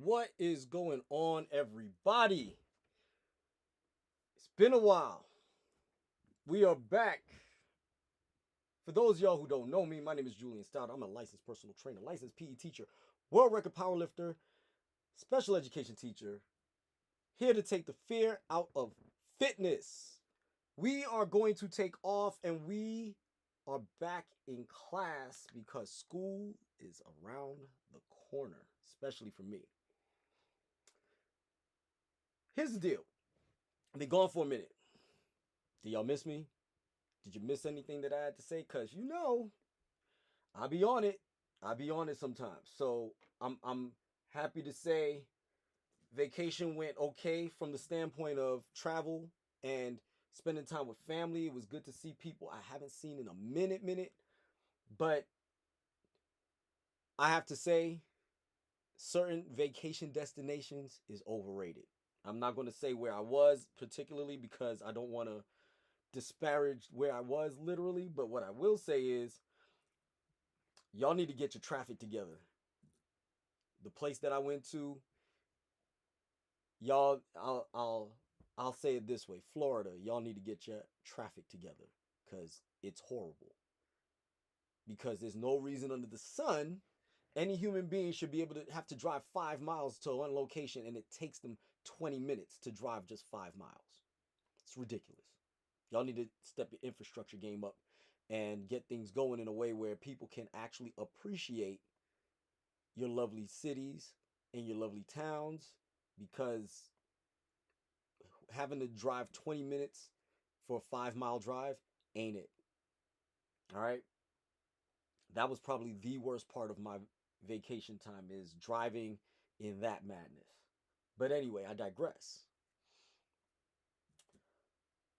What is going on, everybody? It's been a while. We are back. For those of y'all who don't know me, my name is Julian Stoutt. I'm a licensed personal trainer, licensed PE teacher, world record powerlifter, special education teacher, here to take the fear out of fitness. We are going to take off and we are back in class because school is around the corner, especially for me. Here's the deal. I've been gone for a minute. Did y'all miss me? Did you miss anything that I had to say? Because I'll be on it. I'll be on it sometimes. So I'm happy to say vacation went okay from the standpoint of travel and spending time with family. It was good to see people I haven't seen in a minute. But I have to say, certain vacation destinations is overrated. I'm not going to say where I was particularly because I don't want to disparage where I was literally, but what I will say is y'all need to get your traffic together. The place that I went to, y'all, I'll say it this way, Florida, y'all need to get your traffic together because it's horrible. Because there's no reason under the sun any human being should be able to have to drive 5 miles to one location and it takes them 20 minutes to drive just 5 miles. It's ridiculous. Y'all need to step your infrastructure game up and get things going in a way where people can actually appreciate your lovely cities and your lovely towns, because having to drive 20 minutes for a 5 mile drive ain't it. All right. That was probably the worst part of my vacation time, is driving in that madness. But anyway, I digress.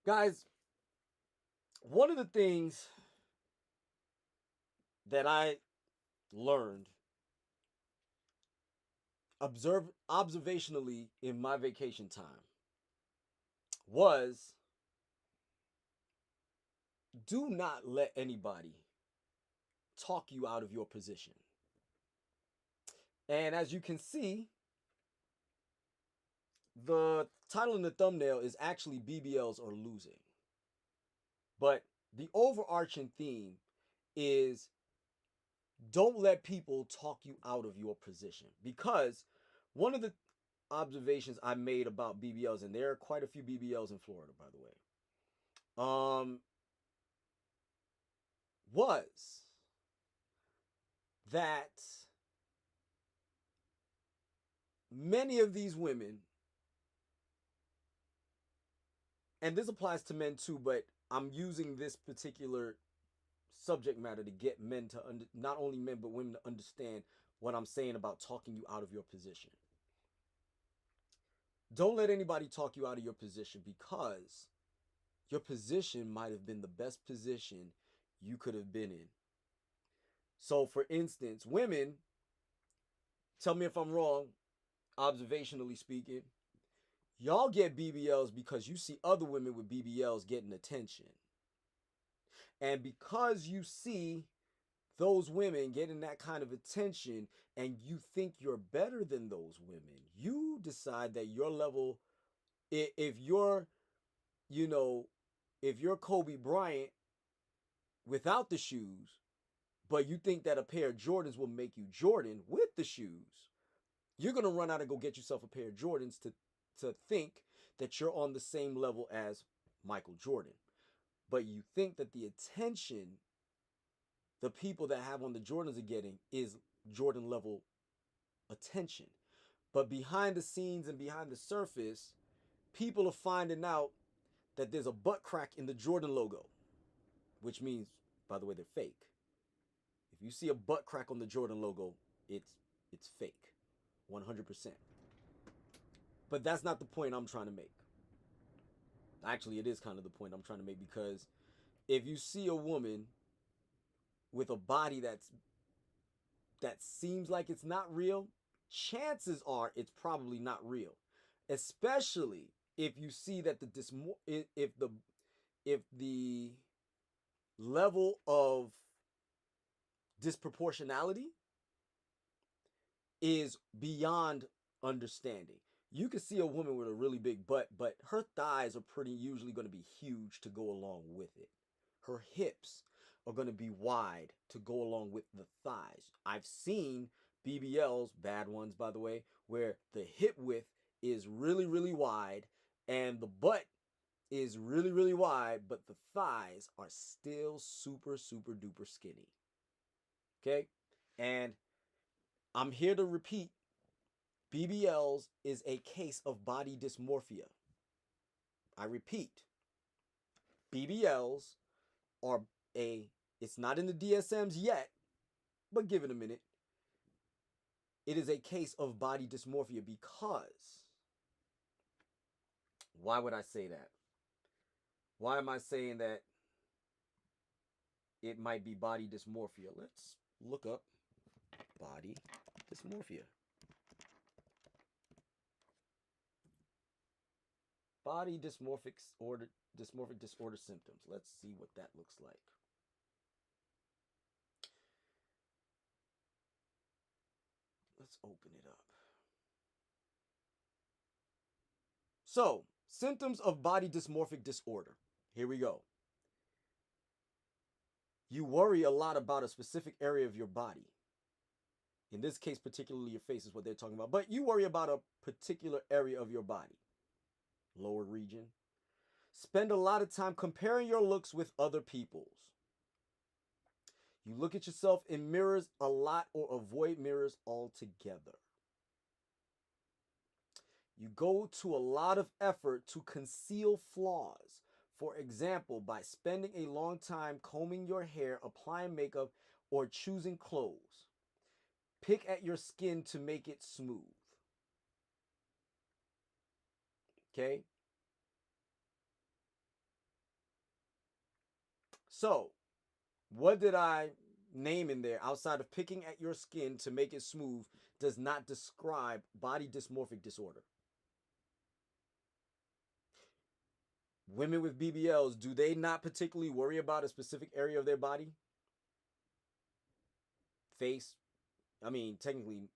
Guys, one of the things that I learned observationally in my vacation time was, do not let anybody talk you out of your position. And as you can see, the title in the thumbnail is actually BBLs or losing. But the overarching theme is, don't let people talk you out of your position. Because one of the observations I made about BBLs, and there are quite a few BBLs in Florida, by the way, was that many of these women, and this applies to men too, but I'm using this particular subject matter to get men to not only men but women to understand what I'm saying about talking you out of your position. Don't let anybody talk you out of your position, because your position might have been the best position you could have been in. So for instance, women, tell me if I'm wrong, observationally speaking, y'all get BBLs because you see other women with BBLs getting attention. And because you see those women getting that kind of attention and you think you're better than those women, you decide that your level, if you're, you know, if you're Kobe Bryant without the shoes, but you think that a pair of Jordans will make you Jordan with the shoes, you're going to run out and go get yourself a pair of Jordans to think that you're on the same level as Michael Jordan. But you think that the attention the people that have on the Jordans are getting is Jordan level attention. But behind the scenes and behind the surface, people are finding out that there's a butt crack in the Jordan logo, which means, by the way, they're fake. If you see a butt crack on the Jordan logo, it's fake, 100%. But that's not the point I'm trying to make. Actually, it is kind of the point I'm trying to make, because if you see a woman with a body that seems like it's not real, chances are it's probably not real. Especially if you see that if the level of disproportionality is beyond understanding. You can see a woman with a really big butt, but her thighs are usually going to be huge to go along with it. Her hips are going to be wide to go along with the thighs. I've seen BBLs, bad ones by the way, where the hip width is really, really wide and the butt is really, really wide, but the thighs are still super, super duper skinny. Okay? And I'm here to repeat, BBLs is a case of body dysmorphia. I repeat, BBLs are it's not in the DSMs yet, but give it a minute. It is a case of body dysmorphia because, why would I say that? Why am I saying that it might be body dysmorphia? Let's look up body dysmorphia. Body dysmorphic disorder symptoms. Let's see what that looks like. Let's open it up. So, symptoms of body dysmorphic disorder. Here we go. You worry a lot about a specific area of your body. In this case, particularly your face is what they're talking about. But you worry about a particular area of your body. Lower region. Spend a lot of time comparing your looks with other people's. You look at yourself in mirrors a lot or avoid mirrors altogether. You go to a lot of effort to conceal flaws. For example, by spending a long time combing your hair, applying makeup, or choosing clothes. Pick at your skin to make it smooth. Okay? So, what did I name in there outside of picking at your skin to make it smooth does not describe body dysmorphic disorder? Women with BBLs, do they not particularly worry about a specific area of their body? Face. I mean, technically,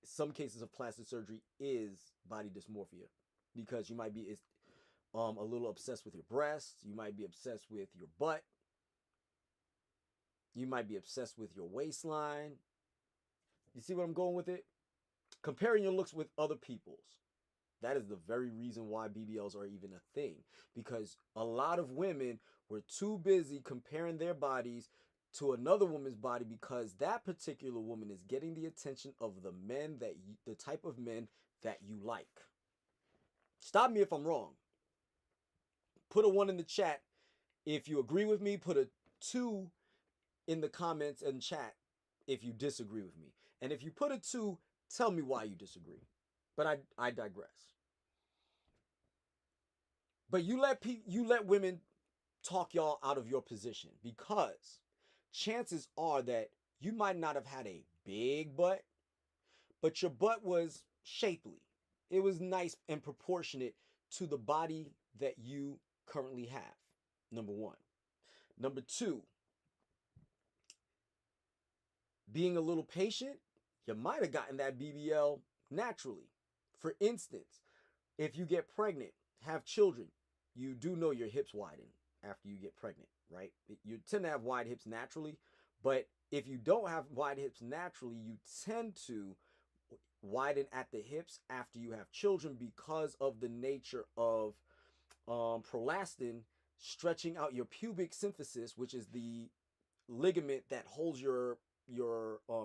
some cases of plastic surgery is body dysmorphia because you might be a little obsessed with your breasts. You might be obsessed with your butt. You might be obsessed with your waistline. You see what I'm going with it? Comparing your looks with other people's. That is the very reason why BBLs are even a thing. Because a lot of women were too busy comparing their bodies to another woman's body because that particular woman is getting the attention of the men that the type of men that you like. Stop me if I'm wrong. Put a 1 in the chat if you agree with me. Put a 2 in the comments and chat if you disagree with me. And if you put a 2, tell me why you disagree. But I digress. But you let women talk y'all out of your position because chances are that you might not have had a big butt, but your butt was shapely. It was nice and proportionate to the body that you currently have. Number 1. Number 2, being a little patient, you might have gotten that BBL naturally. For instance, if you get pregnant, have children, you do know your hips widen after you get pregnant, right? You tend to have wide hips naturally, but if you don't have wide hips naturally, you tend to widen at the hips after you have children because of the nature of prolactin stretching out your pubic symphysis, which is the ligament that holds your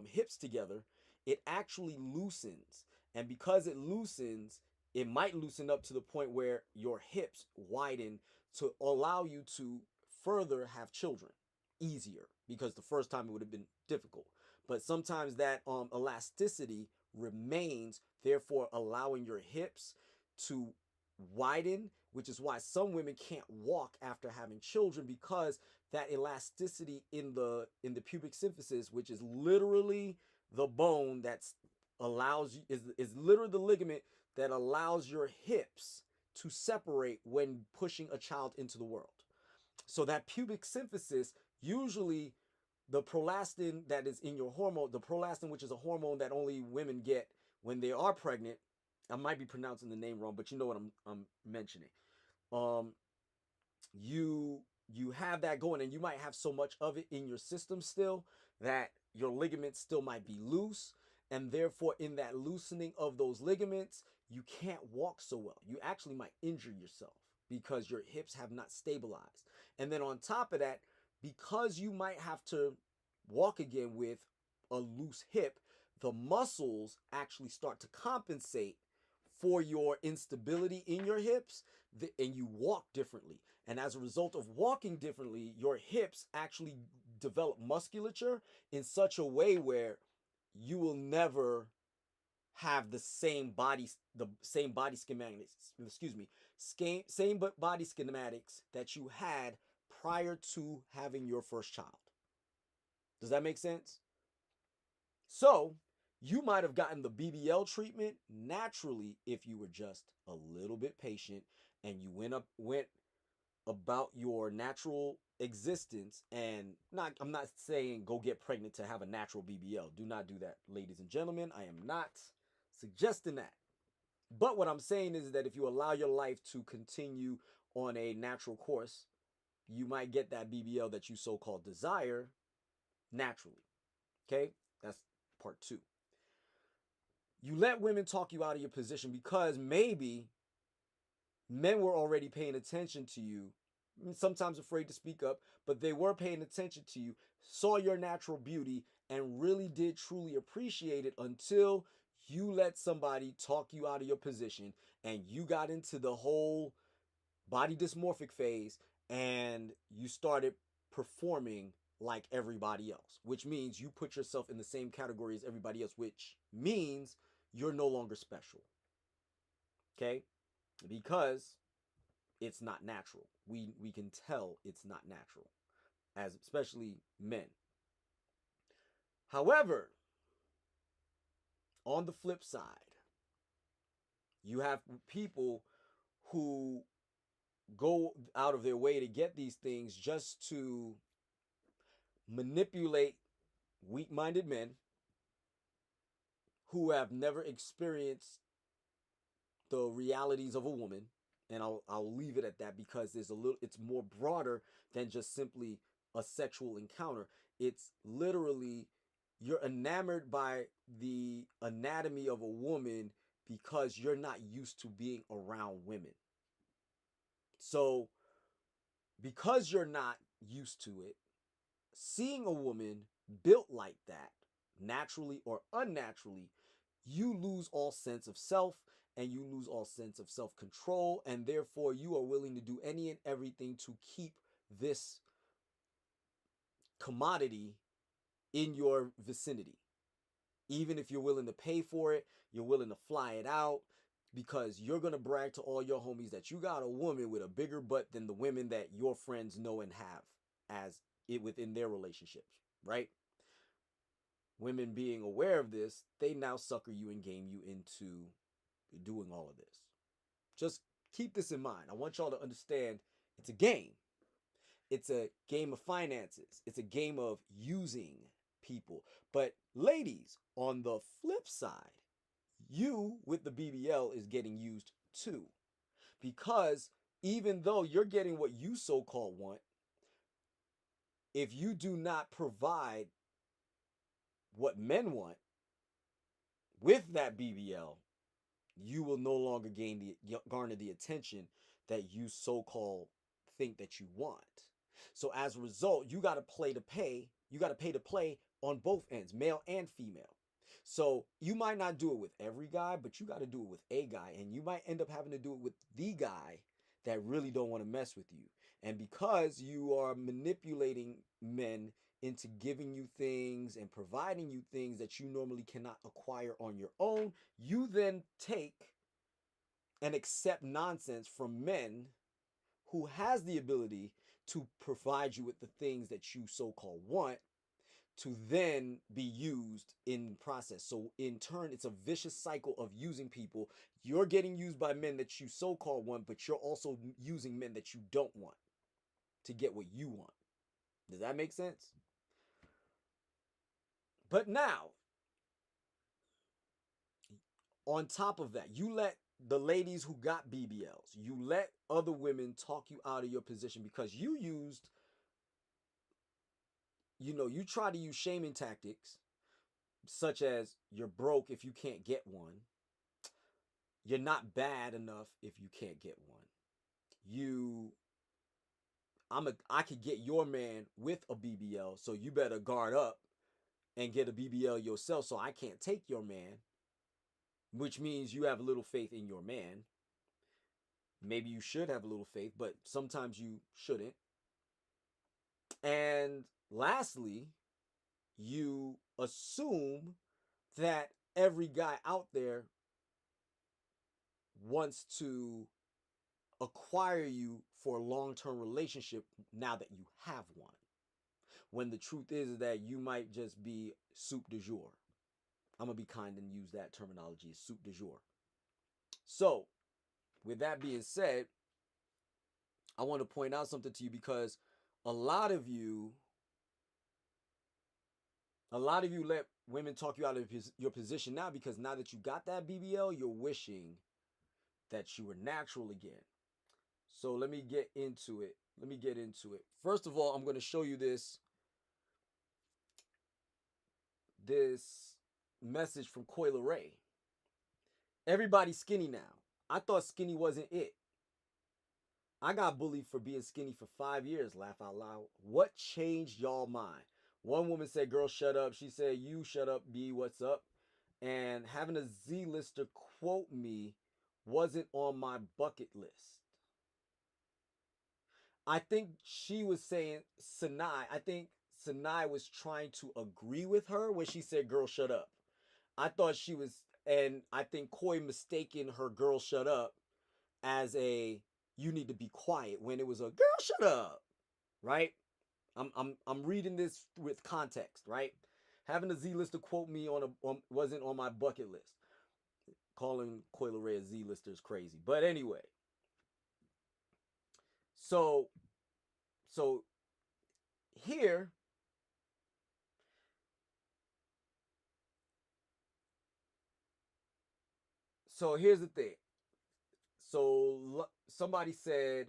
hips together. It actually loosens, and because it loosens, it might loosen up to the point where your hips widen to allow you to further have children easier, because the first time it would have been difficult. But sometimes that elasticity remains, therefore allowing your hips to widen, which is why some women can't walk after having children, because that elasticity in the pubic symphysis, which is literally the bone that's allows you is literally the ligament that allows your hips to separate when pushing a child into the world. So that pubic symphysis, usually the prolactin that is in your hormone, the prolactin, which is a hormone that only women get when they are pregnant. I might be pronouncing the name wrong, but you know what I'm mentioning. You have that going, and you might have so much of it in your system still that your ligaments still might be loose, and therefore in that loosening of those ligaments, you can't walk so well. You actually might injure yourself because your hips have not stabilized. And then on top of that, because you might have to walk again with a loose hip, the muscles actually start to compensate for your instability in your hips, and you walk differently. And as a result of walking differently, your hips actually develop musculature in such a way where you will never have the same body schematics, same body schematics that you had prior to having your first child. Does that make sense? So you might have gotten the BBL treatment naturally if you were just a little bit patient and you went about your natural existence. And I'm not saying go get pregnant to have a natural BBL. Do not do that, ladies and gentlemen. I am not suggesting that. But what I'm saying is that if you allow your life to continue on a natural course, you might get that BBL that you so-called desire naturally. Okay? That's part 2. You let women talk you out of your position because maybe men were already paying attention to you, sometimes afraid to speak up, but they were paying attention to you, saw your natural beauty, and really did truly appreciate it until you let somebody talk you out of your position and you got into the whole body dysmorphic phase and you started performing like everybody else, which means you put yourself in the same category as everybody else, which means you're no longer special. Okay? Because it's not natural. We can tell it's not natural, as especially men. However, on the flip side, you have people who go out of their way to get these things just to manipulate weak-minded men who have never experienced the realities of a woman. And I'll leave it at that because it's more broader than just simply a sexual encounter. It's literally you're enamored by the anatomy of a woman because you're not used to being around women. So, because you're not used to it, seeing a woman built like that, naturally or unnaturally, you lose all sense of self and you lose all sense of self control. And therefore, you are willing to do any and everything to keep this commodity in your vicinity. Even if you're willing to pay for it, you're willing to fly it out because you're going to brag to all your homies that you got a woman with a bigger butt than the women that your friends know and have as it within their relationships, right? Women being aware of this, they now sucker you and game you into doing all of this. Just keep this in mind. I want y'all to understand it's a game. It's a game of finances. It's a game of using people. But ladies, on the flip side, you with the BBL is getting used too. Because even though you're getting what you so-called want, if you do not provide what men want with that BBL, you will no longer garner the attention that you so-called think that you want. So as a result, you got to play to pay. You got to pay to play on both ends, male and female. So you might not do it with every guy, but you got to do it with a guy, and you might end up having to do it with the guy that really don't want to mess with you. And because you are manipulating men into giving you things and providing you things that you normally cannot acquire on your own, you then take and accept nonsense from men who has the ability to provide you with the things that you so-called want to then be used in the process. So in turn, it's a vicious cycle of using people. You're getting used by men that you so-called want, but you're also using men that you don't want to get what you want. Does that make sense? But now, on top of that, you let the ladies who got BBLs, you let other women talk you out of your position because you used, you try to use shaming tactics such as you're broke if you can't get one. You're not bad enough if you can't get one. I could get your man with a BBL, so you better guard up and get a BBL yourself so I can't take your man, which means you have a little faith in your man. Maybe you should have a little faith, but sometimes you shouldn't. And lastly, you assume that every guy out there wants to acquire you for a long-term relationship now that you have one. When the truth is that you might just be soup du jour. I'm going to be kind and use that terminology, soup du jour. So, with that being said, I want to point out something to you because a lot of you let women talk you out of your position now because now that you got that BBL, you're wishing that you were natural again. So let me get into it. First of all, I'm going to show you this message from Coil Ray. Everybody's skinny now. I thought skinny wasn't it. I got bullied for being skinny for 5 years, laugh out loud. What changed y'all mind? One woman said, girl, shut up. She said, you shut up, B, what's up? And having a Z-lister quote me wasn't on my bucket list. I think she was saying, I think Sanai was trying to agree with her when she said, girl, shut up. I thought she was, and I think Koi mistaken her girl, shut up as a, you need to be quiet when it was a girl, shut up, right? I'm reading this with context, right? Having a Z-lister quote me wasn't on my bucket list. Calling Coil Ray a Z-lister is crazy. But anyway. So here, here's the thing. So somebody said,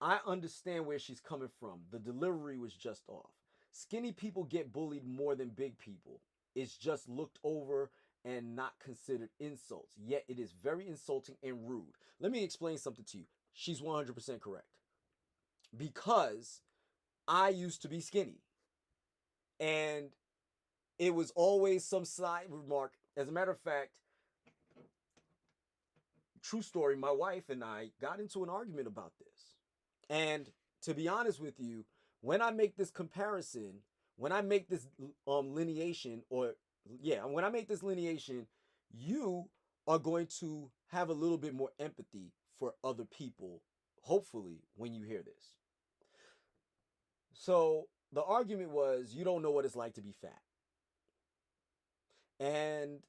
I understand where she's coming from. The delivery was just off. Skinny people get bullied more than big people. It's just looked over and not considered insults. Yet it is very insulting and rude. Let me explain something to you. She's 100% correct. Because I used to be skinny. And it was always some side remark. As a matter of fact, true story, my wife and I got into an argument about this. And to be honest with you, when I make this comparison, when I make this lineation, when I make this lineation, you are going to have a little bit more empathy for other people, hopefully, when you hear this. So the argument was, you don't know what it's like to be fat. And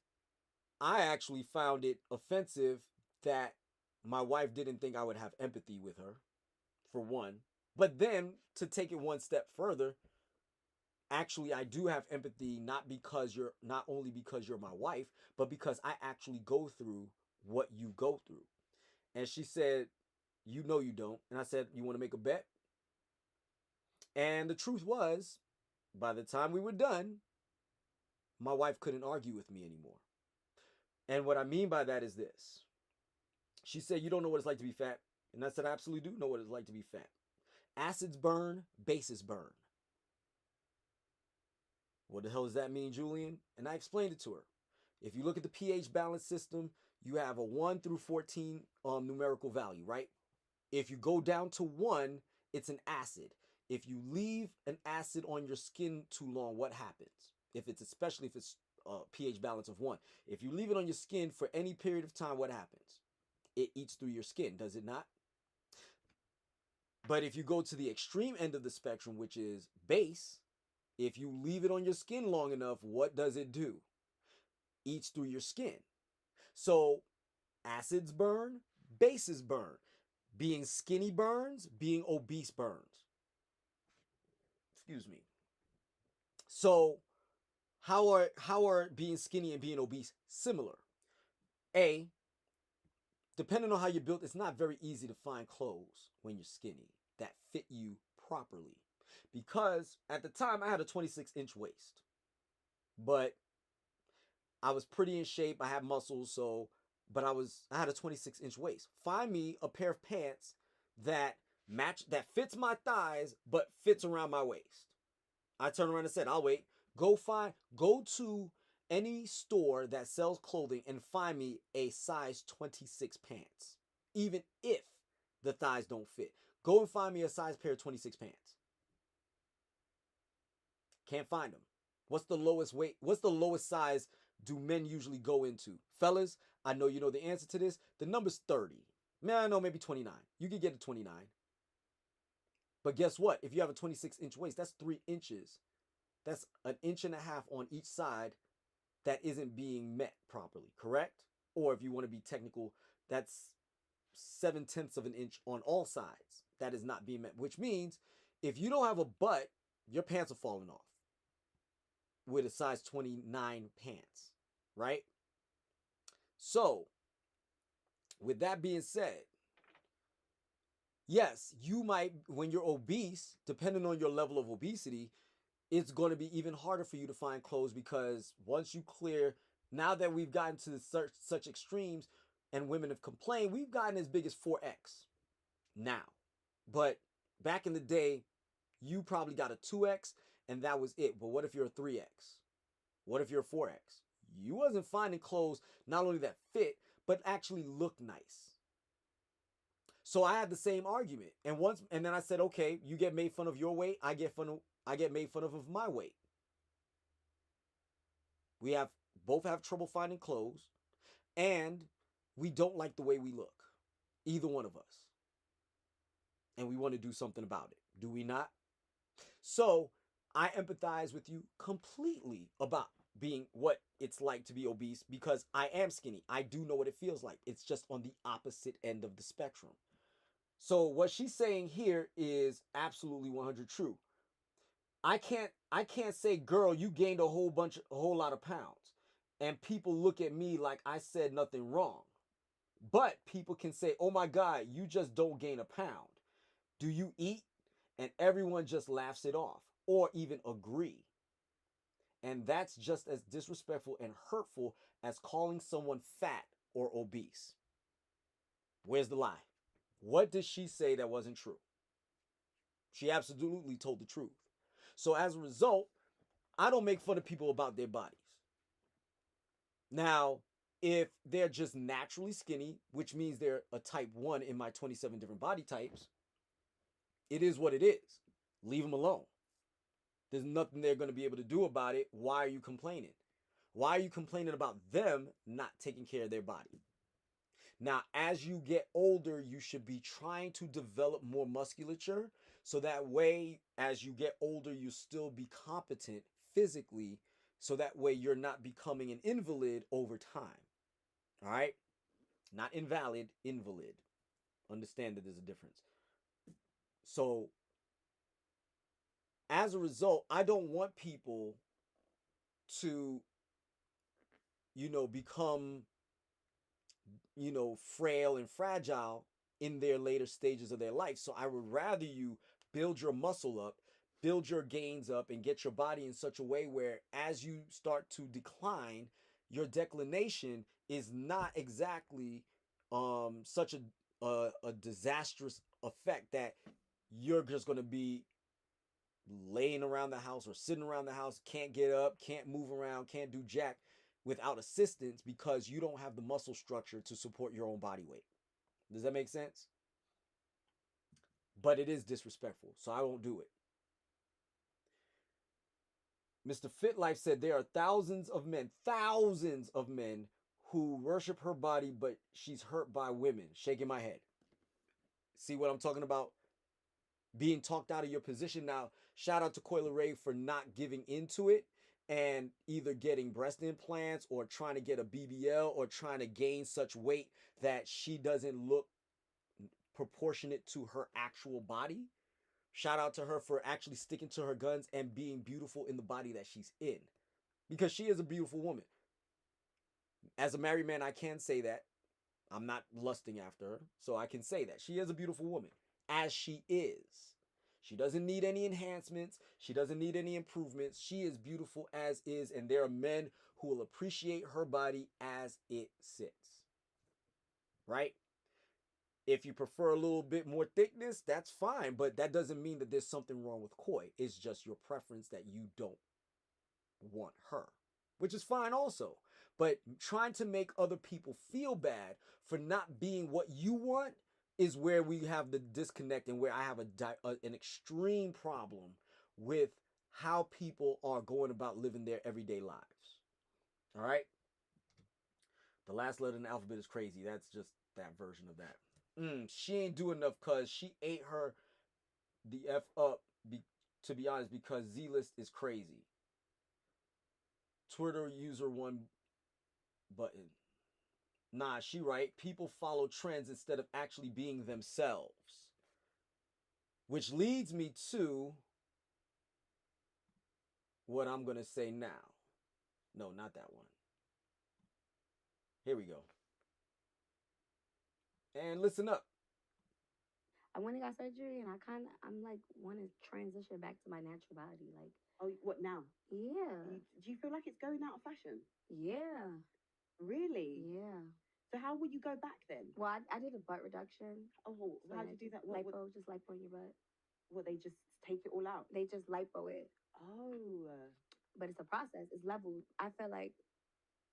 I actually found it offensive that my wife didn't think I would have empathy with her, for one. But then to take it one step further, actually I do have empathy, not only because you're my wife, but because I actually go through what you go through. And she said, you know you don't. And I said, you want to make a bet? And the truth was, by the time we were done, my wife couldn't argue with me anymore. And what I mean by that is this. She said, you don't know what it's like to be fat. And I said, I absolutely do know what it's like to be fat. Acids burn, bases burn. What the hell does that mean, Julian? And I explained it to her. If you look at the pH balance system, you have a 1 through 14 numerical value, right? If you go down to 1, it's an acid. If you leave an acid on your skin too long, what happens? Especially if it's pH balance of 1. If you leave it on your skin for any period of time, what happens? It eats through your skin, does it not? But if you go to the extreme end of the spectrum, which is base, if you leave it on your skin long enough, what does it do? Eats through your skin. So acids burn, bases burn. Being skinny burns, being obese burns. Excuse me. So how are being skinny and being obese similar? A, depending on how you're built, it's not very easy to find clothes when you're skinny that fit you properly. Because at the time I had a 26-inch waist, but I was pretty in shape. I had muscles, but I had a 26-inch waist. Find me a pair of pants that fits my thighs but fits around my waist. I turned around and said, I'll wait. Go to any store that sells clothing and find me a size 26 pants. Even if the thighs don't fit. Go and find me a size pair of 26 pants. Can't find them. What's the lowest weight? What's the lowest size do men usually go into? Fellas, I know you know the answer to this. The number's 30. Man, I know maybe 29. You could get a 29. But guess what? If you have a 26-inch waist, that's 3 inches. That's an inch and a half on each side that isn't being met properly, correct? Or if you want to be technical, that's 7/10 of an inch on all sides. That is not being met, which means if you don't have a butt, your pants are falling off with a size 29 pants, right? So, with that being said, yes, you might, when you're obese, depending on your level of obesity, it's going to be even harder for you to find clothes because once you clear, now that we've gotten to such extremes and women have complained, we've gotten as big as 4X now. But back in the day, you probably got a 2X and that was it. But what if you're a 3X? What if you're a 4X? You wasn't finding clothes not only that fit, but actually look nice. So I had the same argument. And then I said, okay, you get made fun of your weight, I get made fun of my weight. We both have trouble finding clothes, and we don't like the way we look. Either one of us. And we want to do something about it. Do we not? So I empathize with you completely about being what it's like to be obese because I am skinny. I do know what it feels like. It's just on the opposite end of the spectrum. So what she's saying here is absolutely 100 true. I can't say, girl, you gained a whole lot of pounds. And people look at me like I said nothing wrong. But people can say, oh my God, you just don't gain a pound. Do you eat? And everyone just laughs it off. or even agree. And that's just as disrespectful and hurtful as calling someone fat or obese. Where's the lie? What did she say that wasn't true? She absolutely told the truth. So as a result, I don't make fun of people about their bodies. Now, if they're just naturally skinny, which means they're a type 1 in my 27 different body types, it is what it is. Leave them alone. There's nothing they're going to be able to do about it. Why are you complaining? Why are you complaining about them not taking care of their body? Now, as you get older, you should be trying to develop more musculature. So that way, as you get older, you still be competent physically. So that way, you're not becoming an invalid over time. All right? Not invalid, invalid. Understand that there's a difference. So, as a result, I don't want people to, become, frail and fragile in their later stages of their life. So I would rather you build your muscle up, build your gains up, and get your body in such a way where as you start to decline, your declination is not exactly such a disastrous effect that you're just going to be laying around the house or sitting around the house, can't get up, can't move around, can't do jack without assistance because you don't have the muscle structure to support your own body weight. Does that make sense? But it is disrespectful, so I won't do it. Mr. Fitlife said there are thousands of men who worship her body, but she's hurt by women. Shaking my head. See what I'm talking about? Being talked out of your position. Now, shout out to Coyle Ray for not giving into it and either getting breast implants or trying to get a BBL or trying to gain such weight that she doesn't look proportionate to her actual body. Shout out to her for actually sticking to her guns and being beautiful in the body that she's in, because she is a beautiful woman. As a married man, I can say that. I'm not lusting after her, so I can say that she is a beautiful woman as she is. She doesn't need any enhancements. She doesn't need any improvements. She is beautiful as is, and there are men who will appreciate her body as it sits. Right? If you prefer a little bit more thickness, that's fine, but that doesn't mean that there's something wrong with Koi. It's just your preference that you don't want her, which is fine also. But trying to make other people feel bad for not being what you want is where we have the disconnect and where I have an extreme problem with how people are going about living their everyday lives. All right? The last letter in the alphabet is crazy. That's just that version of that. She ain't do enough because she ate her the F up, to be honest, because Z-List is crazy. Twitter user one button. Nah, she right. People follow trends instead of actually being themselves. Which leads me to what I'm going to say now. No, not that one. Here we go. And listen up. I went and got surgery, and I'm like, want to transition back to my natural body. Like, oh, what now? Yeah. Do you feel like it's going out of fashion? Yeah. Really? Yeah. So how would you go back then? Well, I did a butt reduction. Oh, so how did you do that? Lipo, just lipo in your butt. What, they just take it all out? They just lipo it. Oh. But it's a process. It's leveled. I feel like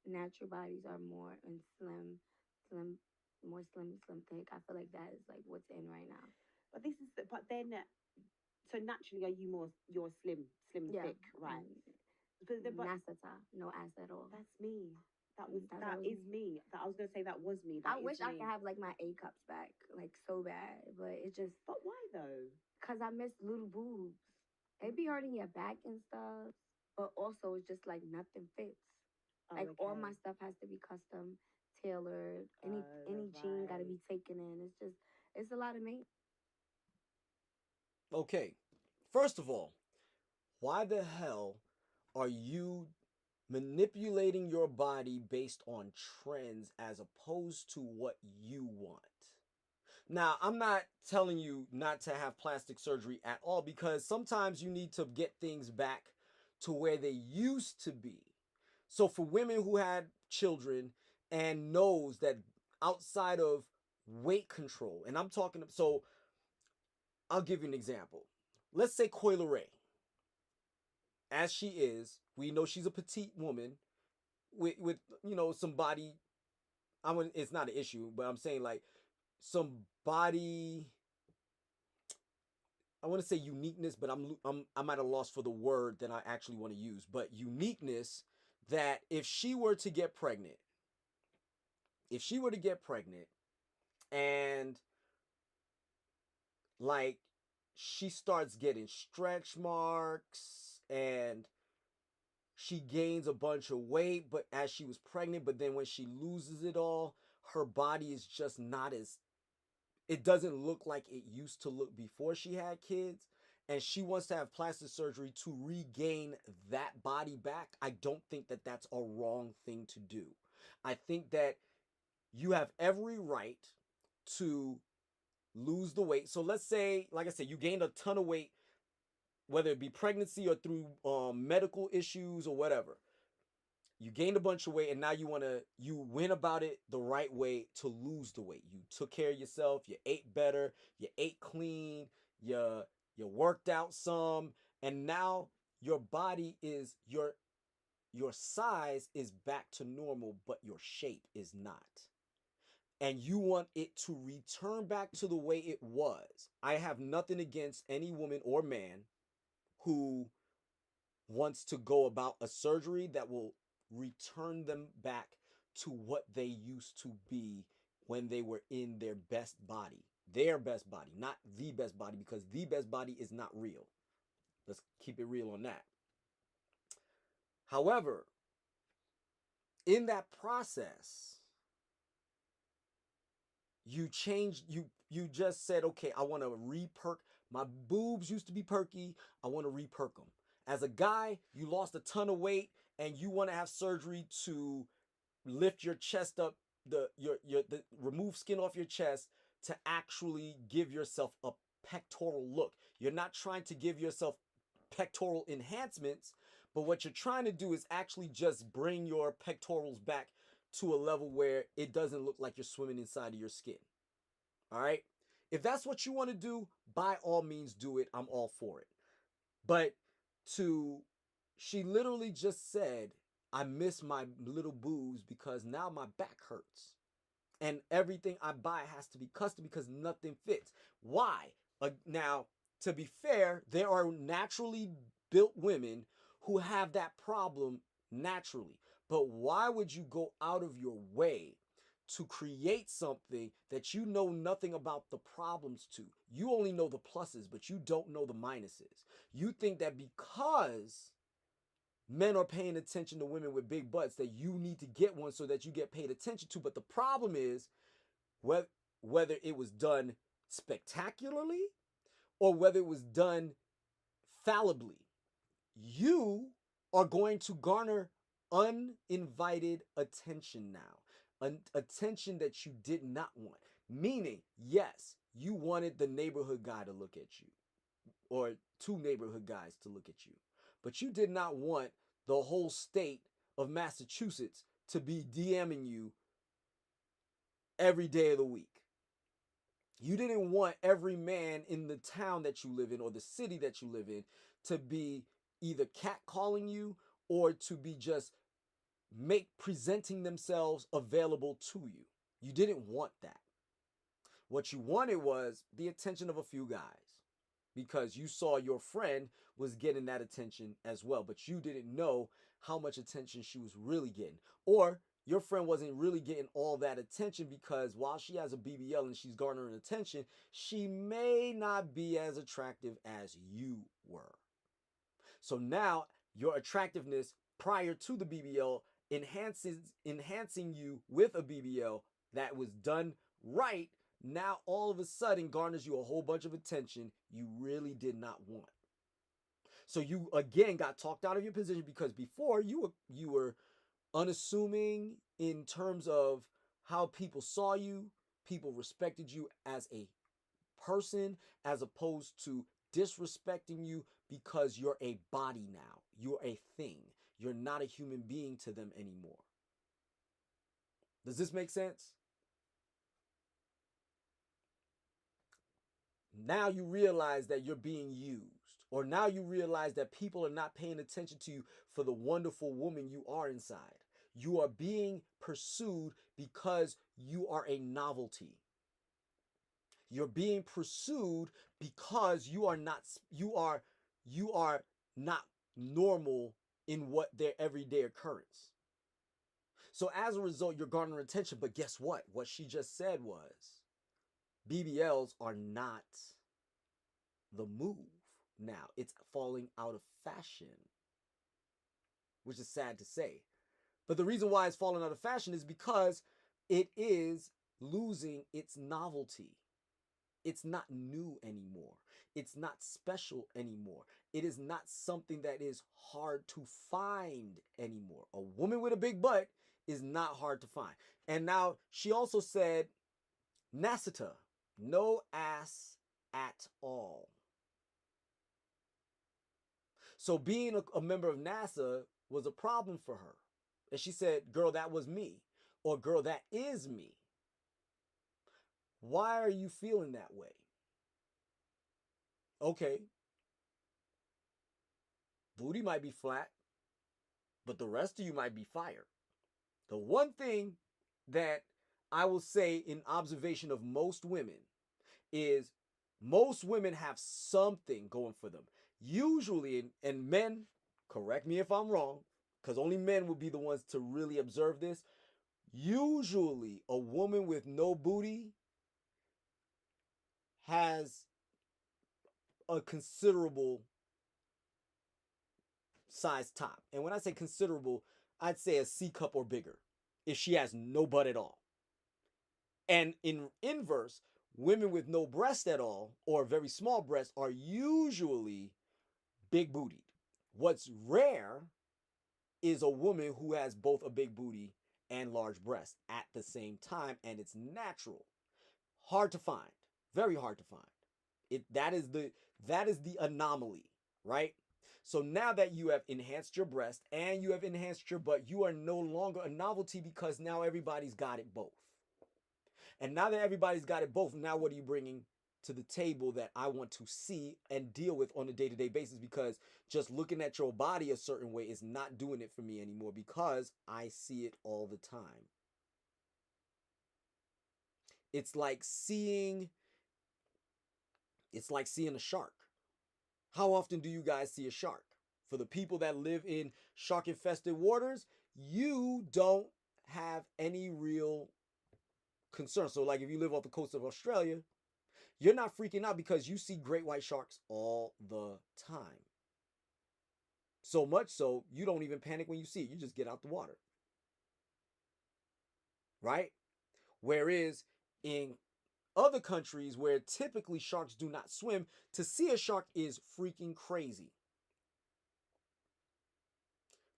natural bodies are more and more slim, thick. I feel like that is like what's in right now. But then, so naturally, are you you're slim, thick, right? But Nasata, no ass at all. That's me. That is me. I was gonna say that was me. I wish I could have like my A cups back, like so bad, but it just. But why though? Cause I miss little boobs. It be hurting your back and stuff, but also it's just like nothing fits. Like all my stuff has to be custom tailored. Any jean got to be taken in. It's a lot of me. Okay, first of all, why the hell are you manipulating your body based on trends as opposed to what you want? Now, I'm not telling you not to have plastic surgery at all, because sometimes you need to get things back to where they used to be. So for women who had children and knows that outside of weight control, and I'm talking, so I'll give you an example. Let's say Coyle Ray, as she is, we know she's a petite woman with some body. It's not an issue, but I'm saying like some body. I want to say uniqueness, but I'm at a loss for the word that I actually want to use. But uniqueness, that if she were to get pregnant, and like she starts getting stretch marks and she gains a bunch of weight, but as she was pregnant, but then when she loses it all, her body is just not as, it doesn't look like it used to look before she had kids, and she wants to have plastic surgery to regain that body back. I don't think that that's a wrong thing to do. I think that you have every right to lose the weight. So let's say, like I said, you gained a ton of weight, whether it be pregnancy or through medical issues or whatever. You gained a bunch of weight, and now you went about it the right way to lose the weight. You took care of yourself, you ate better, you ate clean, you worked out some, and now your body is your size is back to normal, but your shape is not. And you want it to return back to the way it was. I have nothing against any woman or man who wants to go about a surgery that will return them back to what they used to be when they were in their best body. Their best body, not the best body, because the best body is not real. Let's keep it real on that. However, in that process, you changed, you just said, okay, I want to re-perk. My boobs used to be perky, I want to re-perk them. As a guy, you lost a ton of weight and you want to have surgery to lift your chest up, remove skin off your chest to actually give yourself a pectoral look. You're not trying to give yourself pectoral enhancements, but what you're trying to do is actually just bring your pectorals back to a level where it doesn't look like you're swimming inside of your skin. All right? If that's what you want to do, by all means do it. I'm all for it. But she literally just said, I miss my little boobs because now my back hurts. And everything I buy has to be custom because nothing fits. Why? Now, to be fair, there are naturally built women who have that problem naturally. But why would you go out of your way to create something that you know nothing about the problems to? You only know the pluses, but you don't know the minuses. You think that because men are paying attention to women with big butts that you need to get one so that you get paid attention to. But the problem is whether it was done spectacularly or whether it was done fallibly, you are going to garner uninvited attention now. Attention that you did not want. Meaning, yes, you wanted the neighborhood guy to look at you, or two neighborhood guys to look at you, but you did not want the whole state of Massachusetts to be DMing you every day of the week. You didn't want every man in the town that you live in or the city that you live in to be either catcalling you or to be just presenting themselves available to you. You didn't want that. What you wanted was the attention of a few guys, because you saw your friend was getting that attention as well, but you didn't know how much attention she was really getting. Or your friend wasn't really getting all that attention because while she has a BBL and she's garnering attention, she may not be as attractive as you were. So now your attractiveness prior to the BBL enhancing you with a BBL that was done right, now all of a sudden garners you a whole bunch of attention you really did not want. So you again got talked out of your position because before you were unassuming in terms of how people saw you. people respected you as a person as opposed to disrespecting you because you're a body now. You're a thing. You're not a human being to them anymore. Does this make sense? Now you realize that you're being used, or now you realize that people are not paying attention to you for the wonderful woman you are inside. You are being pursued because you are a novelty. You're being pursued because you are not normal in what their everyday occurrence. So as a result, you're garnering attention. But guess what? What she just said was BBLs are not the move now. It's falling out of fashion, which is sad to say. But the reason why it's falling out of fashion is because it is losing its novelty. It's not new anymore. It's not special anymore. It is not something that is hard to find anymore. A woman with a big butt is not hard to find. And now she also said, Nasita, no ass at all. So being a member of NASA was a problem for her. And she said, girl, that was me. Or girl, that is me. Why are you feeling that way? Okay. Booty might be flat, but the rest of you might be fire. The one thing that I will say in observation of most women is most women have something going for them. Usually, and men, correct me if I'm wrong, because only men will be the ones to really observe this. Usually, a woman with no booty has a considerable size top. And when I say considerable, I'd say a C cup or bigger if she has no butt at all. And in inverse, women with no breast at all or very small breasts are usually big bootied. What's rare is a woman who has both a big booty and large breasts at the same time, and it's natural. Hard to find. Very hard to find. That is the anomaly, right? So now that you have enhanced your breast and you have enhanced your butt, you are no longer a novelty because now everybody's got it both. And now that everybody's got it both, now what are you bringing to the table that I want to see and deal with on a day-to-day basis? Because just looking at your body a certain way is not doing it for me anymore because I see it all the time. It's like seeing a shark. How often do you guys see a shark? For the people that live in shark-infested waters, you don't have any real concern. So like if you live off the coast of Australia, you're not freaking out because you see great white sharks all the time. So much so, you don't even panic when you see it. You just get out the water. Right? Whereas in other countries where typically sharks do not swim, to see a shark is freaking crazy.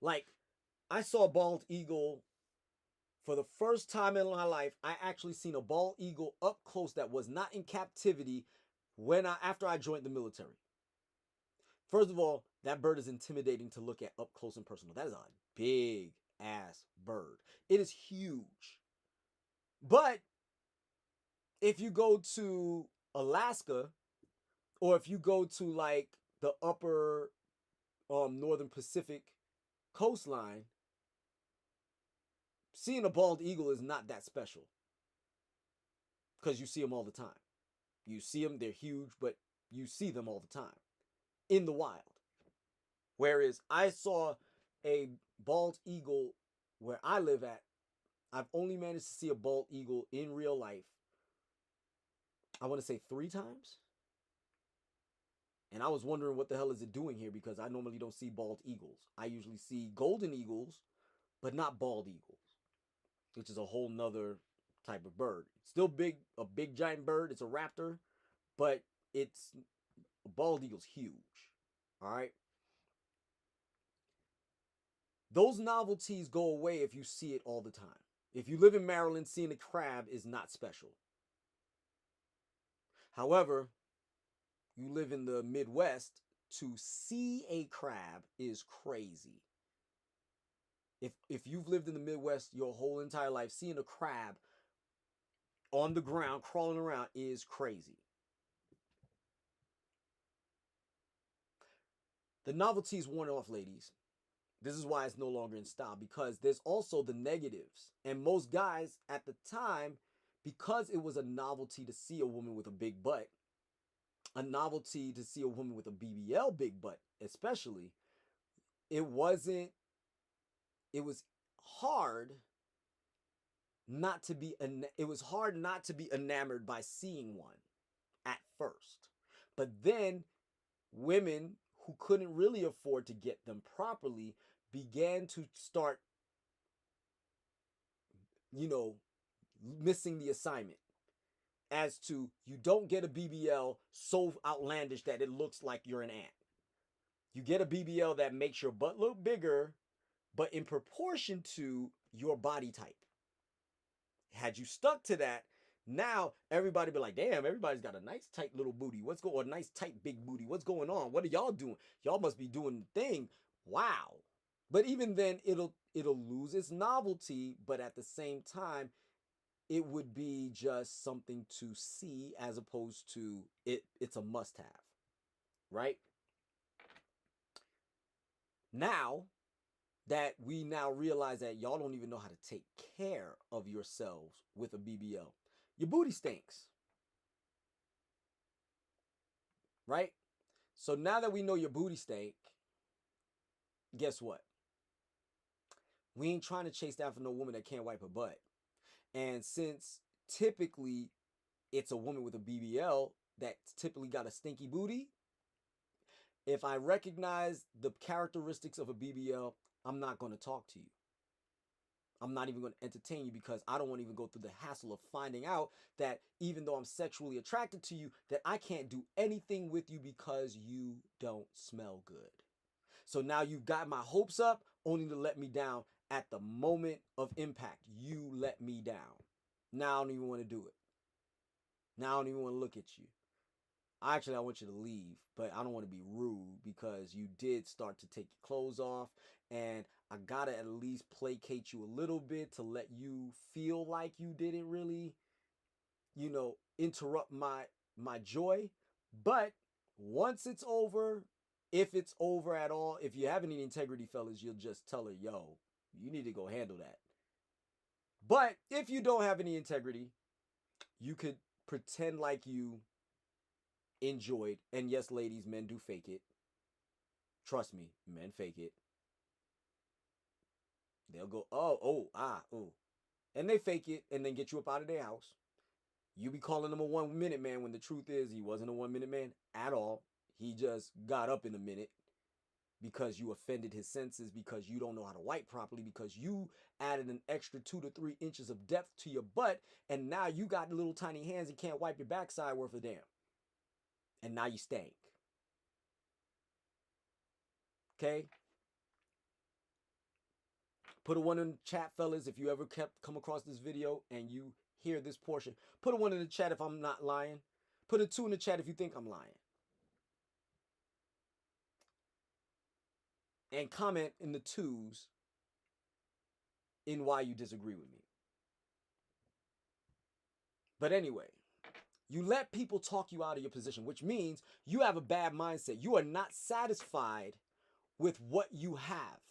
Like, I saw a bald eagle for the first time in my life. I actually seen a bald eagle up close that was not in captivity after I joined the military. First of all, that bird is intimidating to look at up close and personal. That is a big ass bird. It is huge. But if you go to Alaska, or if you go to like the upper northern Pacific coastline, seeing a bald eagle is not that special because you see them all the time. You see them, they're huge, but you see them all the time in the wild. Whereas I saw a bald eagle where I live at. I've only managed to see a bald eagle in real life, I want to say 3 times. And I was wondering what the hell is it doing here because I normally don't see bald eagles. I usually see golden eagles, but not bald eagles, which is a whole nother type of bird. It's still big, a big giant bird. It's a raptor, but a bald eagle's huge. All right. Those novelties go away if you see it all the time. If you live in Maryland, seeing a crab is not special. However, you live in the Midwest, to see a crab is crazy. If you've lived in the Midwest your whole entire life, seeing a crab on the ground crawling around is crazy. The novelty is worn off, ladies. This is why it's no longer in style, because there's also the negatives. And most guys at the time, because it was a novelty to see a woman with a big butt, a novelty to see a woman with a BBL big butt, especially, it was hard not to be enamored by seeing one at first. But then women who couldn't really afford to get them properly began to start, missing the assignment as to, you don't get a BBL so outlandish that it looks like you're an ant. You get a BBL that makes your butt look bigger, but in proportion to your body type. Had you stuck to that, now everybody be like, damn, everybody's got a nice tight little booty. Or a nice tight big booty. What's going on? What are y'all doing? Y'all must be doing the thing. Wow. But even then, it'll lose its novelty, but at the same time, it would be just something to see as opposed to it's a must-have, right? Now that we now realize that y'all don't even know how to take care of yourselves with a BBL, your booty stinks, right? So now that we know your booty stink, guess what? We ain't trying to chase after no woman that can't wipe her butt. And since typically it's a woman with a BBL that's typically got a stinky booty, if I recognize the characteristics of a BBL, I'm not going to talk to you. I'm not even going to entertain you, because I don't want to even go through the hassle of finding out that even though I'm sexually attracted to you, that I can't do anything with you because you don't smell good. So now you've got my hopes up only to let me down at the moment of impact. You let me down. Now I don't even want to do it. Now I don't even want to look at you. Actually, I want you to leave, but I don't want to be rude, because you did start to take your clothes off, and I gotta at least placate you a little bit to let you feel like you didn't really, interrupt my joy. But once it's over, if it's over at all, if you have any integrity, fellas, you'll just tell her, yo, you need to go handle that. But if you don't have any integrity, you could pretend like you enjoyed. And yes, ladies, men do fake it. Trust me, men fake it. They'll go, oh. And they fake it and then get you up out of their house. You be calling him a 1 minute man when the truth is he wasn't a 1 minute man at all. He just got up in a minute because you offended his senses, because you don't know how to wipe properly, because you added an extra 2 to 3 inches of depth to your butt, and now you got little tiny hands and can't wipe your backside worth a damn. And now you stank. Okay? Put a 1 in the chat, fellas, if you ever come across this video and you hear this portion. Put a 1 in the chat if I'm not lying. Put a 2 in the chat if you think I'm lying. And comment in the 2s in why you disagree with me. But anyway, you let people talk you out of your position, which means you have a bad mindset. You are not satisfied with what you have.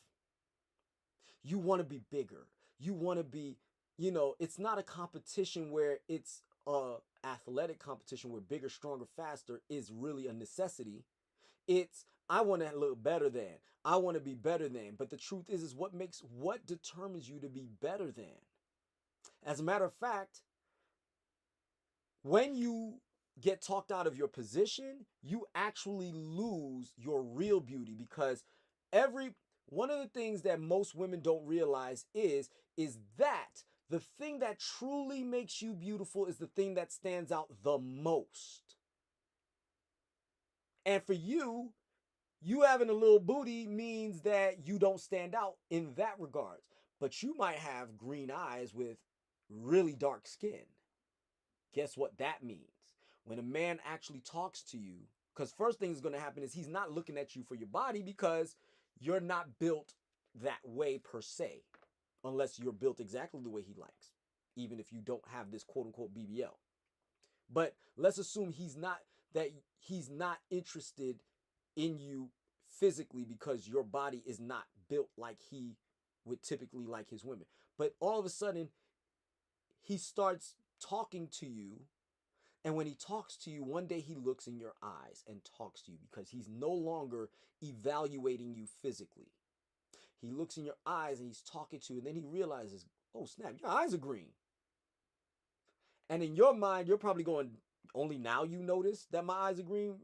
You want to be bigger. You want to be, it's not a competition where it's a athletic competition where bigger, stronger, faster is really a necessity. It's, I want to look better than. I want to be better than. But the truth is what determines you to be better than? As a matter of fact, when you get talked out of your position, you actually lose your real beauty, because one of the things that most women don't realize is that the thing that truly makes you beautiful is the thing that stands out the most. And for you having a little booty means that you don't stand out in that regards. But you might have green eyes with really dark skin. Guess what that means? when a man actually talks to you, because first thing is going to happen is he's not looking at you for your body because you're not built that way per se, unless you're built exactly the way he likes, even if you don't have this quote unquote BBL. But let's assume he's not interested in you physically because your body is not built like he would typically like his women. But all of a sudden, he starts talking to you. And when he talks to you, one day he looks in your eyes and talks to you because he's no longer evaluating you physically. He looks in your eyes and he's talking to you, and then he realizes, oh snap, your eyes are green. And in your mind, you're probably going, only now you notice that my eyes are green?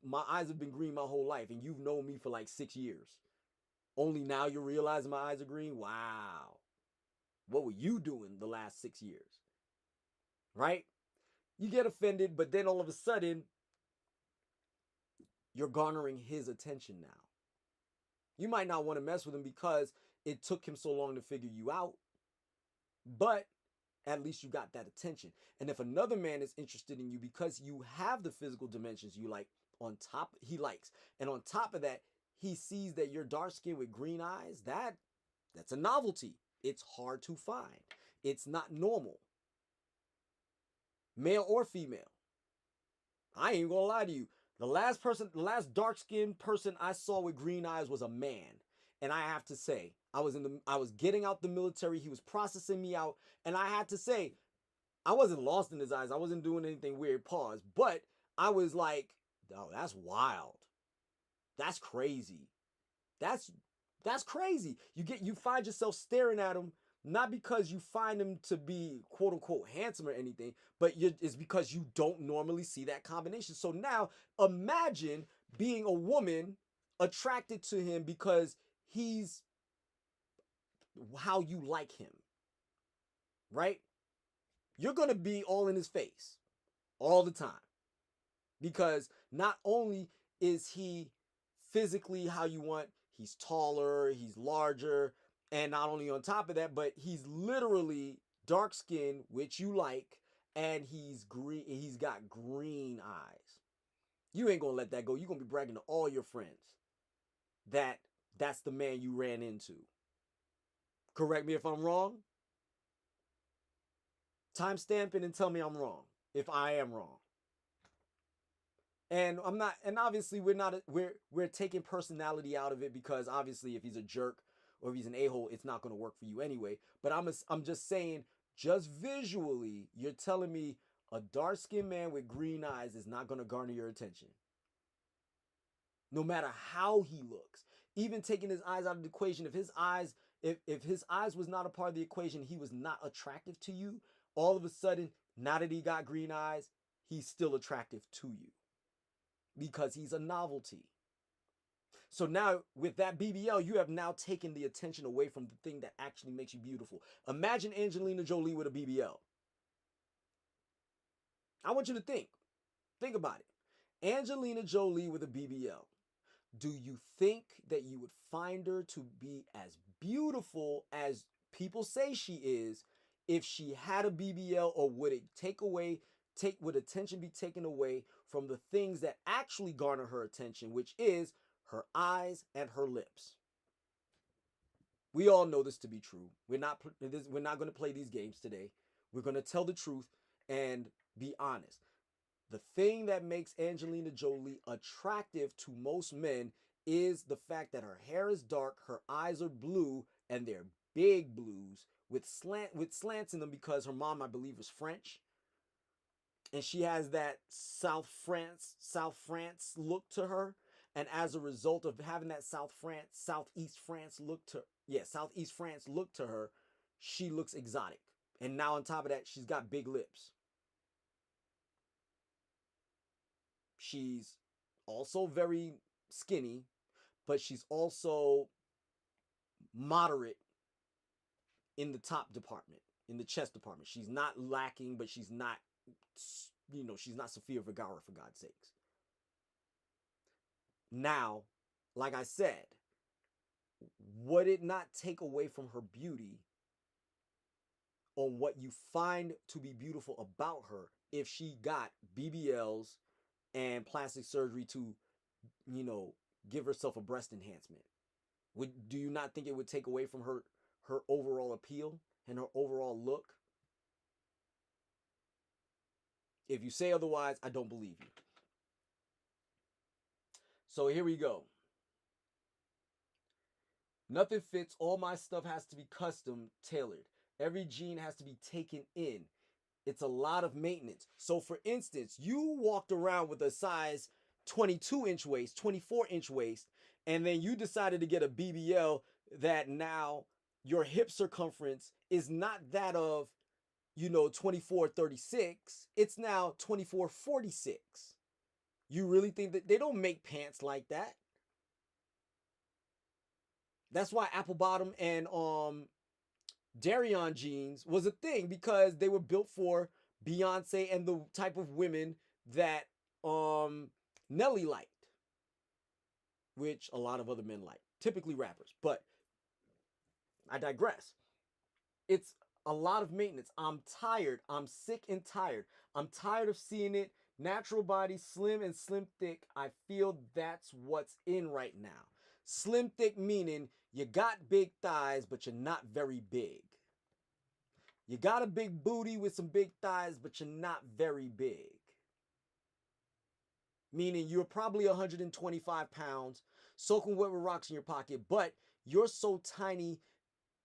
My eyes have been green my whole life, and you've known me for like 6 years. Only now you're realizing my eyes are green? Wow. What were you doing the last 6 years? Right? You get offended, but then all of a sudden, you're garnering his attention now. You might not want to mess with him because it took him so long to figure you out, but at least you got that attention. And if another man is interested in you because you have the physical dimensions you like, he likes, and on top of that, he sees that you're dark skinned with green eyes, that's a novelty. It's hard to find. It's not normal. Male or female. I ain't gonna lie to you. The last dark-skinned person I saw with green eyes was a man. And I have to say, I was getting out the military, he was processing me out, and I had to say, I wasn't lost in his eyes. I wasn't doing anything weird, pause, but I was like, oh, that's wild. That's crazy. That's crazy. You find yourself staring at him, not because you find him to be quote unquote handsome or anything, but it's because you don't normally see that combination. So now imagine being a woman attracted to him because he's how you like him, right? You're going to be all in his face all the time because not only is he physically how you want, he's taller, he's larger, and not only on top of that, but he's literally dark skinned, which you like, and he's green. He's got green eyes. You ain't gonna let that go. You're gonna be bragging to all your friends that that's the man you ran into. Correct me if I'm wrong. Timestamp it and tell me I'm wrong if I am wrong. And I'm not, and obviously we're taking personality out of it because obviously if he's a jerk or if he's an a-hole, it's not going to work for you anyway. But I'm just saying, just visually, you're telling me a dark-skinned man with green eyes is not going to garner your attention. No matter how he looks, even taking his eyes out of the equation, if his eyes was not a part of the equation, he was not attractive to you, all of a sudden, now that he got green eyes, he's still attractive to you. Because he's a novelty. So now with that BBL, you have now taken the attention away from the thing that actually makes you beautiful. Imagine Angelina Jolie with a BBL. I want you to think about it. Angelina Jolie with a BBL. Do you think that you would find her to be as beautiful as people say she is if she had a BBL, or would it would attention be taken away from the things that actually garner her attention, which is her eyes and her lips? We all know this to be true. We're not going to play these games today. We're going to tell the truth and be honest. The thing that makes Angelina Jolie attractive to most men is the fact that her hair is dark, her eyes are blue, and they're big blues with slants in them because her mom, I believe, was French. And she has that South France look to her. And as a result of having that Southeast France look to her, she looks exotic. And now on top of that, she's got big lips. She's also very skinny, but she's also moderate in the top department, in the chest department. She's not lacking, but she's not, she's not Sofia Vergara, for God's sakes. Now, like I said, would it not take away from her beauty on what you find to be beautiful about her if she got BBLs and plastic surgery to, give herself a breast enhancement? Do you not think it would take away from her overall appeal and her overall look? If you say otherwise, I don't believe you. So here we go. Nothing fits. All my stuff has to be custom tailored. Every jean has to be taken in. It's a lot of maintenance. So for instance, you walked around with a size 22-inch waist, 24-inch waist, and then you decided to get a BBL that now your hip circumference is not that of, 24-36. It's now 24-46. You really think that they don't make pants like that? That's why apple bottom and Darion jeans was a thing, because they were built for Beyonce and the type of women that Nelly liked, which a lot of other men like, typically rappers. But I digress. It's a lot of maintenance. I'm tired. I'm sick and tired. I'm tired of seeing it. Natural body, slim and slim thick. I feel that's what's in right now. Slim thick meaning you got big thighs, but you're not very big. You got a big booty with some big thighs, but you're not very big. Meaning you're probably 125 pounds, soaking wet with rocks in your pocket, but you're so tiny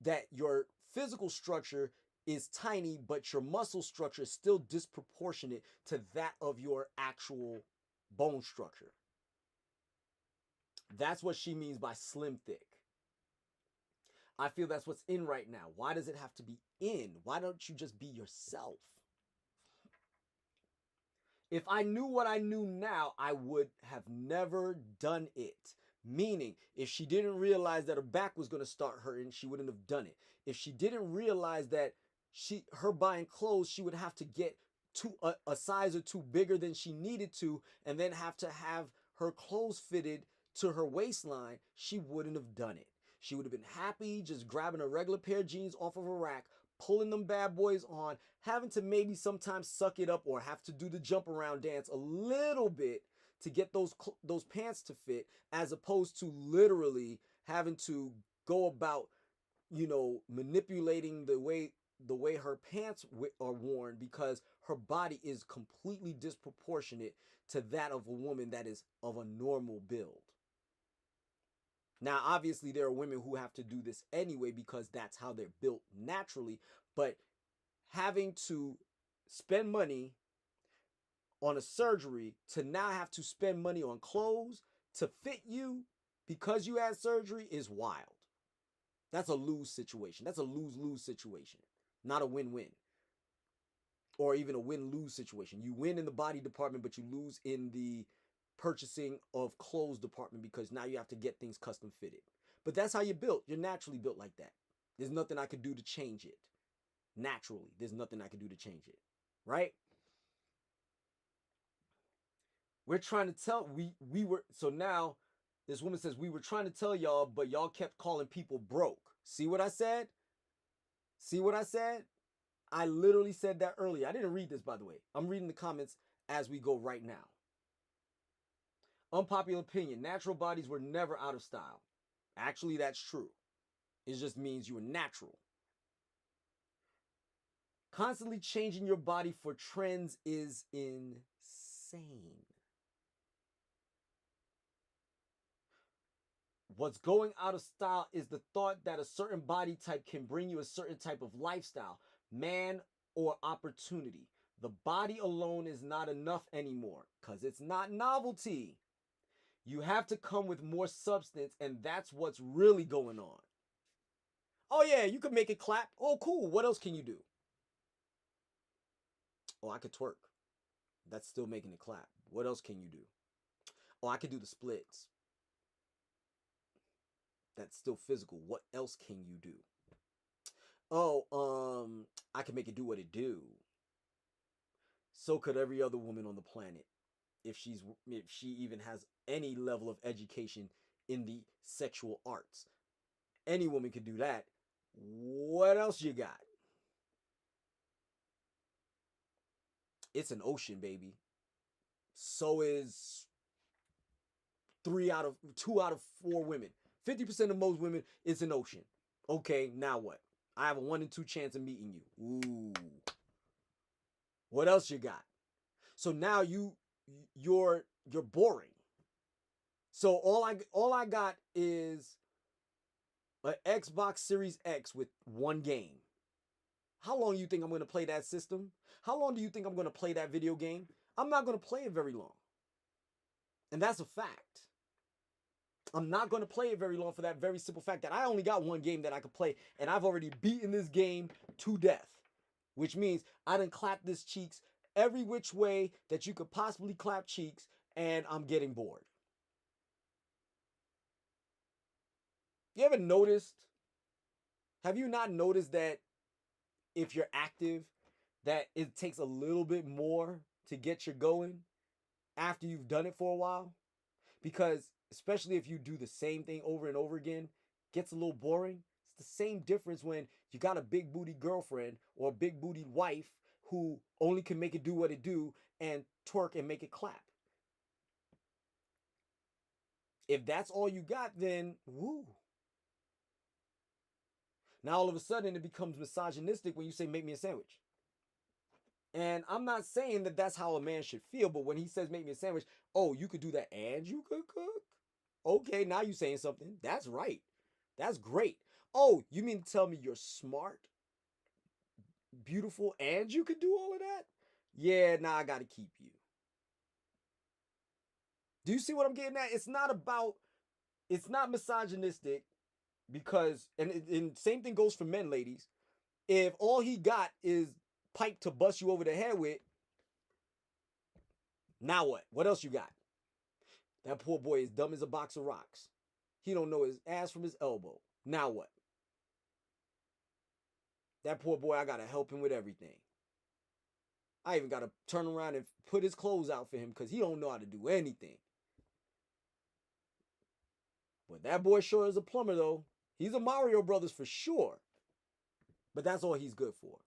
that your physical structure is tiny, but your muscle structure is still disproportionate to that of your actual bone structure. That's what she means by slim thick. I feel that's what's in right now. Why does it have to be in? Why don't you just be yourself? If I knew what I knew now, I would have never done it. Meaning, if she didn't realize that her back was going to start hurting, she wouldn't have done it. If she didn't realize that her buying clothes, she would have to get a size or two bigger than she needed to, and then have to have her clothes fitted to her waistline, she wouldn't have done it. She would have been happy just grabbing a regular pair of jeans off of a rack, pulling them bad boys on, having to maybe sometimes suck it up or have to do the jump around dance a little bit to get those pants to fit, as opposed to literally having to go about, manipulating the way her pants are worn, because her body is completely disproportionate to that of a woman that is of a normal build. Now, obviously, there are women who have to do this anyway because that's how they're built naturally, but having to spend money on a surgery to now have to spend money on clothes to fit you because you had surgery is wild. That's a lose situation. That's a lose-lose situation, not a win-win. Or even a win-lose situation. You win in the body department, but you lose in the purchasing of clothes department because now you have to get things custom fitted. But that's how you're built. You're naturally built like that. There's nothing I could do to change it. Naturally, there's nothing I could do to change it. Right? We're trying to tell, so now this woman says, we were trying to tell y'all, but y'all kept calling people broke. See what I said? See what I said? I literally said that earlier. I didn't read this, by the way. I'm reading the comments as we go right now. Unpopular opinion. Natural bodies were never out of style. Actually, that's true. It just means you were natural. Constantly changing your body for trends is insane. What's going out of style is the thought that a certain body type can bring you a certain type of lifestyle, man, or opportunity. The body alone is not enough anymore because it's not novelty. You have to come with more substance, and that's what's really going on. Oh yeah, you can make it clap. Oh cool, what else can you do? Oh, I could twerk. That's still making it clap. What else can you do? Oh, I could do the splits. That's still physical. What else can you do? Oh, I can make it do what it do. So could every other woman on the planet, if she even has any level of education in the sexual arts. Any woman could do that. What else you got? It's an ocean, baby. So is 2 out of 4 women. 50% of most women, it's an ocean. Okay, now what? I have a 1 in 2 chance of meeting you. Ooh. What else you got? So now you're boring. So all I got is an Xbox Series X with 1 game. How long do you think I'm going to play that system? How long do you think I'm going to play that video game? I'm not going to play it very long. And that's a fact. I'm not going to play it very long for that very simple fact that I only got 1 game that I could play, and I've already beaten this game to death. Which means I done clapped this cheeks every which way that you could possibly clap cheeks, and I'm getting bored. You ever noticed? Have you not noticed that if you're active, that it takes a little bit more to get you going after you've done it for a while? Because especially if you do the same thing over and over again, gets a little boring. It's the same difference when you got a big booty girlfriend or a big booty wife who only can make it do what it do and twerk and make it clap. If that's all you got, then woo. Now all of a sudden it becomes misogynistic when you say make me a sandwich. And I'm not saying that that's how a man should feel, but when he says make me a sandwich, oh, you could do that and you could cook? Okay, now you're saying something. That's right. That's great. Oh, you mean to tell me you're smart, beautiful, and you could do all of that? Yeah, now I got to keep you. Do you see what I'm getting at? It's not misogynistic because, and same thing goes for men, ladies. If all he got is pipe to bust you over the head with, now what? What else you got? That poor boy is dumb as a box of rocks. He don't know his ass from his elbow. Now what? That poor boy, I got to help him with everything. I even got to turn around and put his clothes out for him because he don't know how to do anything. But that boy sure is a plumber, though. He's a Mario Brothers for sure. But that's all he's good for.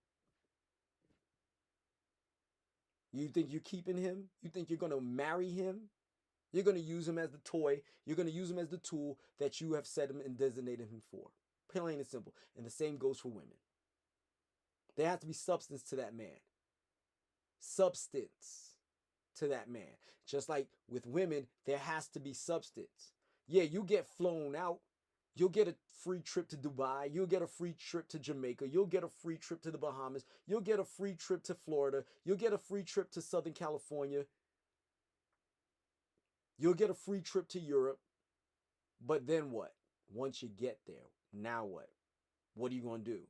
You think you're keeping him? You think you're going to marry him? You're going to use him as the toy. You're going to use him as the tool that you have set him and designated him for. Plain and simple. And the same goes for women. There has to be substance to that man. Substance to that man. Just like with women, there has to be substance. Yeah, you get flown out. You'll get a free trip to Dubai. You'll get a free trip to Jamaica. You'll get a free trip to the Bahamas. You'll get a free trip to Florida. You'll get a free trip to Southern California. You'll get a free trip to Europe. But then what? Once you get there, now what? What are you going to do?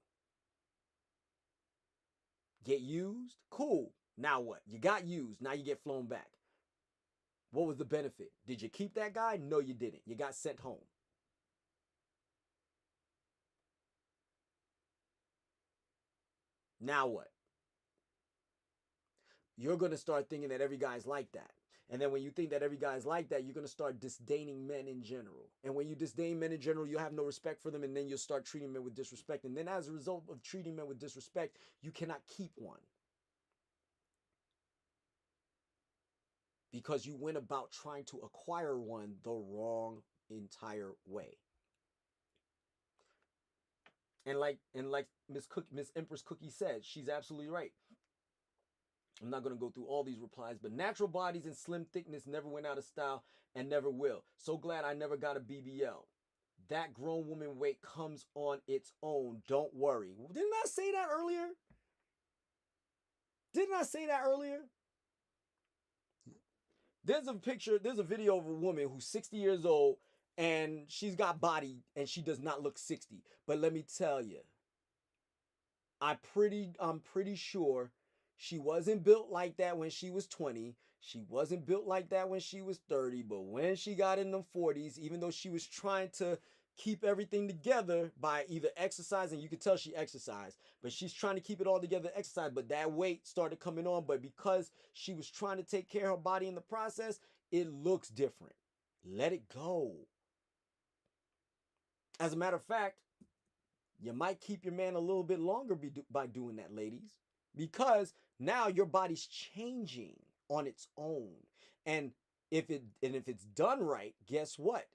Get used? Cool. Now what? You got used. Now you get flown back. What was the benefit? Did you keep that guy? No, you didn't. You got sent home. Now what? You're going to start thinking that every guy's like that. And then when you think that every guy's like that, you're going to start disdaining men in general. And when you disdain men in general, you'll have no respect for them, and then you'll start treating men with disrespect. And then as a result of treating men with disrespect, you cannot keep one. Because you went about trying to acquire one the wrong entire way. And like Miss Empress Cookie said, she's absolutely right. I'm not going to go through all these replies, but natural bodies and slim thickness never went out of style and never will. So glad I never got a BBL. That grown woman weight comes on its own. Don't worry. Didn't I say that earlier? Didn't I say that earlier? There's a video of a woman who's 60 years old and she's got body and she does not look 60. But let me tell you, I'm pretty sure she wasn't built like that when she was 20. She wasn't built like that when she was 30. But when she got in the 40s, even though she was trying to keep everything together by either exercising, you could tell she exercised, but she's trying to keep it all together, exercise, but that weight started coming on. But because she was trying to take care of her body in the process, it looks different. Let it go. As a matter of fact, you might keep your man a little bit longer by doing that, ladies. because now your body's changing on its own. And if it's done right, guess what?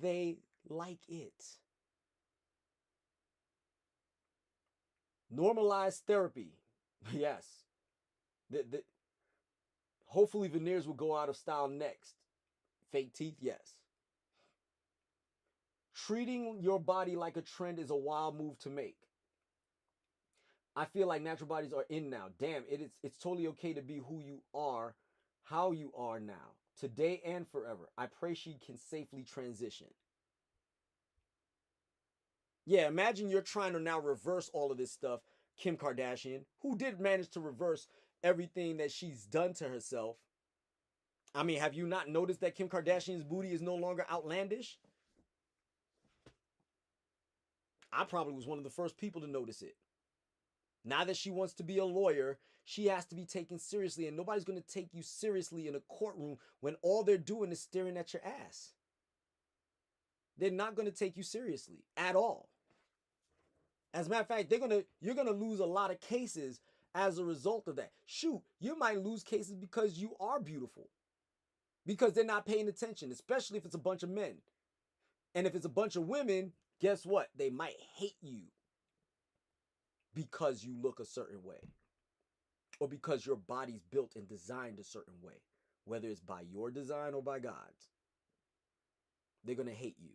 They like it. Normalized therapy. Yes. Hopefully veneers will go out of style next. Fake teeth, yes. Treating your body like a trend is a wild move to make. I feel like natural bodies are in now. Damn, it's totally okay to be who you are, how you are now, today and forever. I pray she can safely transition. Yeah, imagine you're trying to now reverse all of this stuff. Kim Kardashian, who did manage to reverse everything that she's done to herself. I mean, have you not noticed that Kim Kardashian's booty is no longer outlandish? I probably was one of the first people to notice it. Now that she wants to be a lawyer, she has to be taken seriously, and nobody's going to take you seriously in a courtroom when all they're doing is staring at your ass. They're not going to take you seriously at all. As a matter of fact, you're going to lose a lot of cases as a result of that. Shoot, you might lose cases because you are beautiful. Because they're not paying attention, especially if it's a bunch of men. And if it's a bunch of women, guess what? They might hate you because you look a certain way. Or because your body's built and designed a certain way. Whether it's by your design or by God's. They're going to hate you.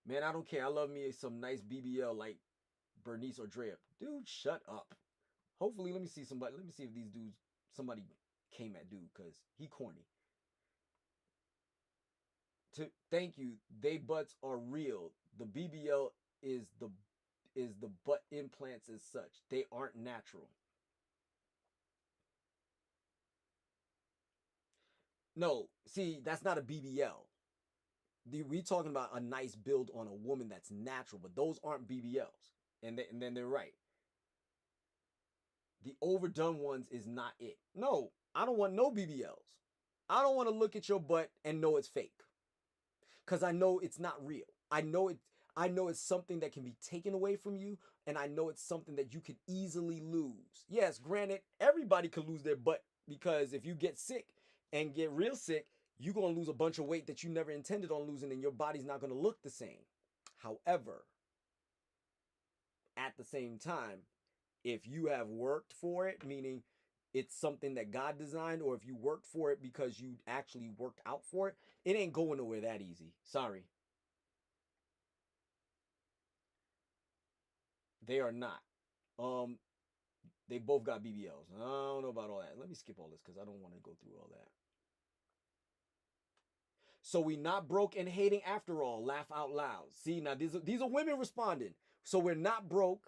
Man, I don't care. I love me some nice BBL like Bernice or Drea. Dude, shut up. Hopefully, let me see somebody. Let me see if these dudes, somebody came at dude because he corny. Thank you. They butts are real. The BBL is the butt implants as such. They aren't natural. No, see, that's not a BBL. We talking about a nice build on a woman that's natural, but those aren't BBLs. And then they're right. The overdone ones is not it. No, I don't want no BBLs. I don't want to look at your butt and know it's fake. Because I know it's not real. I know it's something that can be taken away from you, and I know it's something that you could easily lose. Yes, granted, everybody could lose their butt, because if you get sick and get real sick, you're going to lose a bunch of weight that you never intended on losing, and your body's not going to look the same. However, at the same time, if you have worked for it, meaning it's something that God designed, or if you worked for it because you actually worked out for it, it ain't going nowhere that easy. Sorry. They are not. They both got BBLs. I don't know about all that. Let me skip all this because I don't want to go through all that. So we not broke and hating after all. Laugh out loud. See, now these are women responding. So we're not broke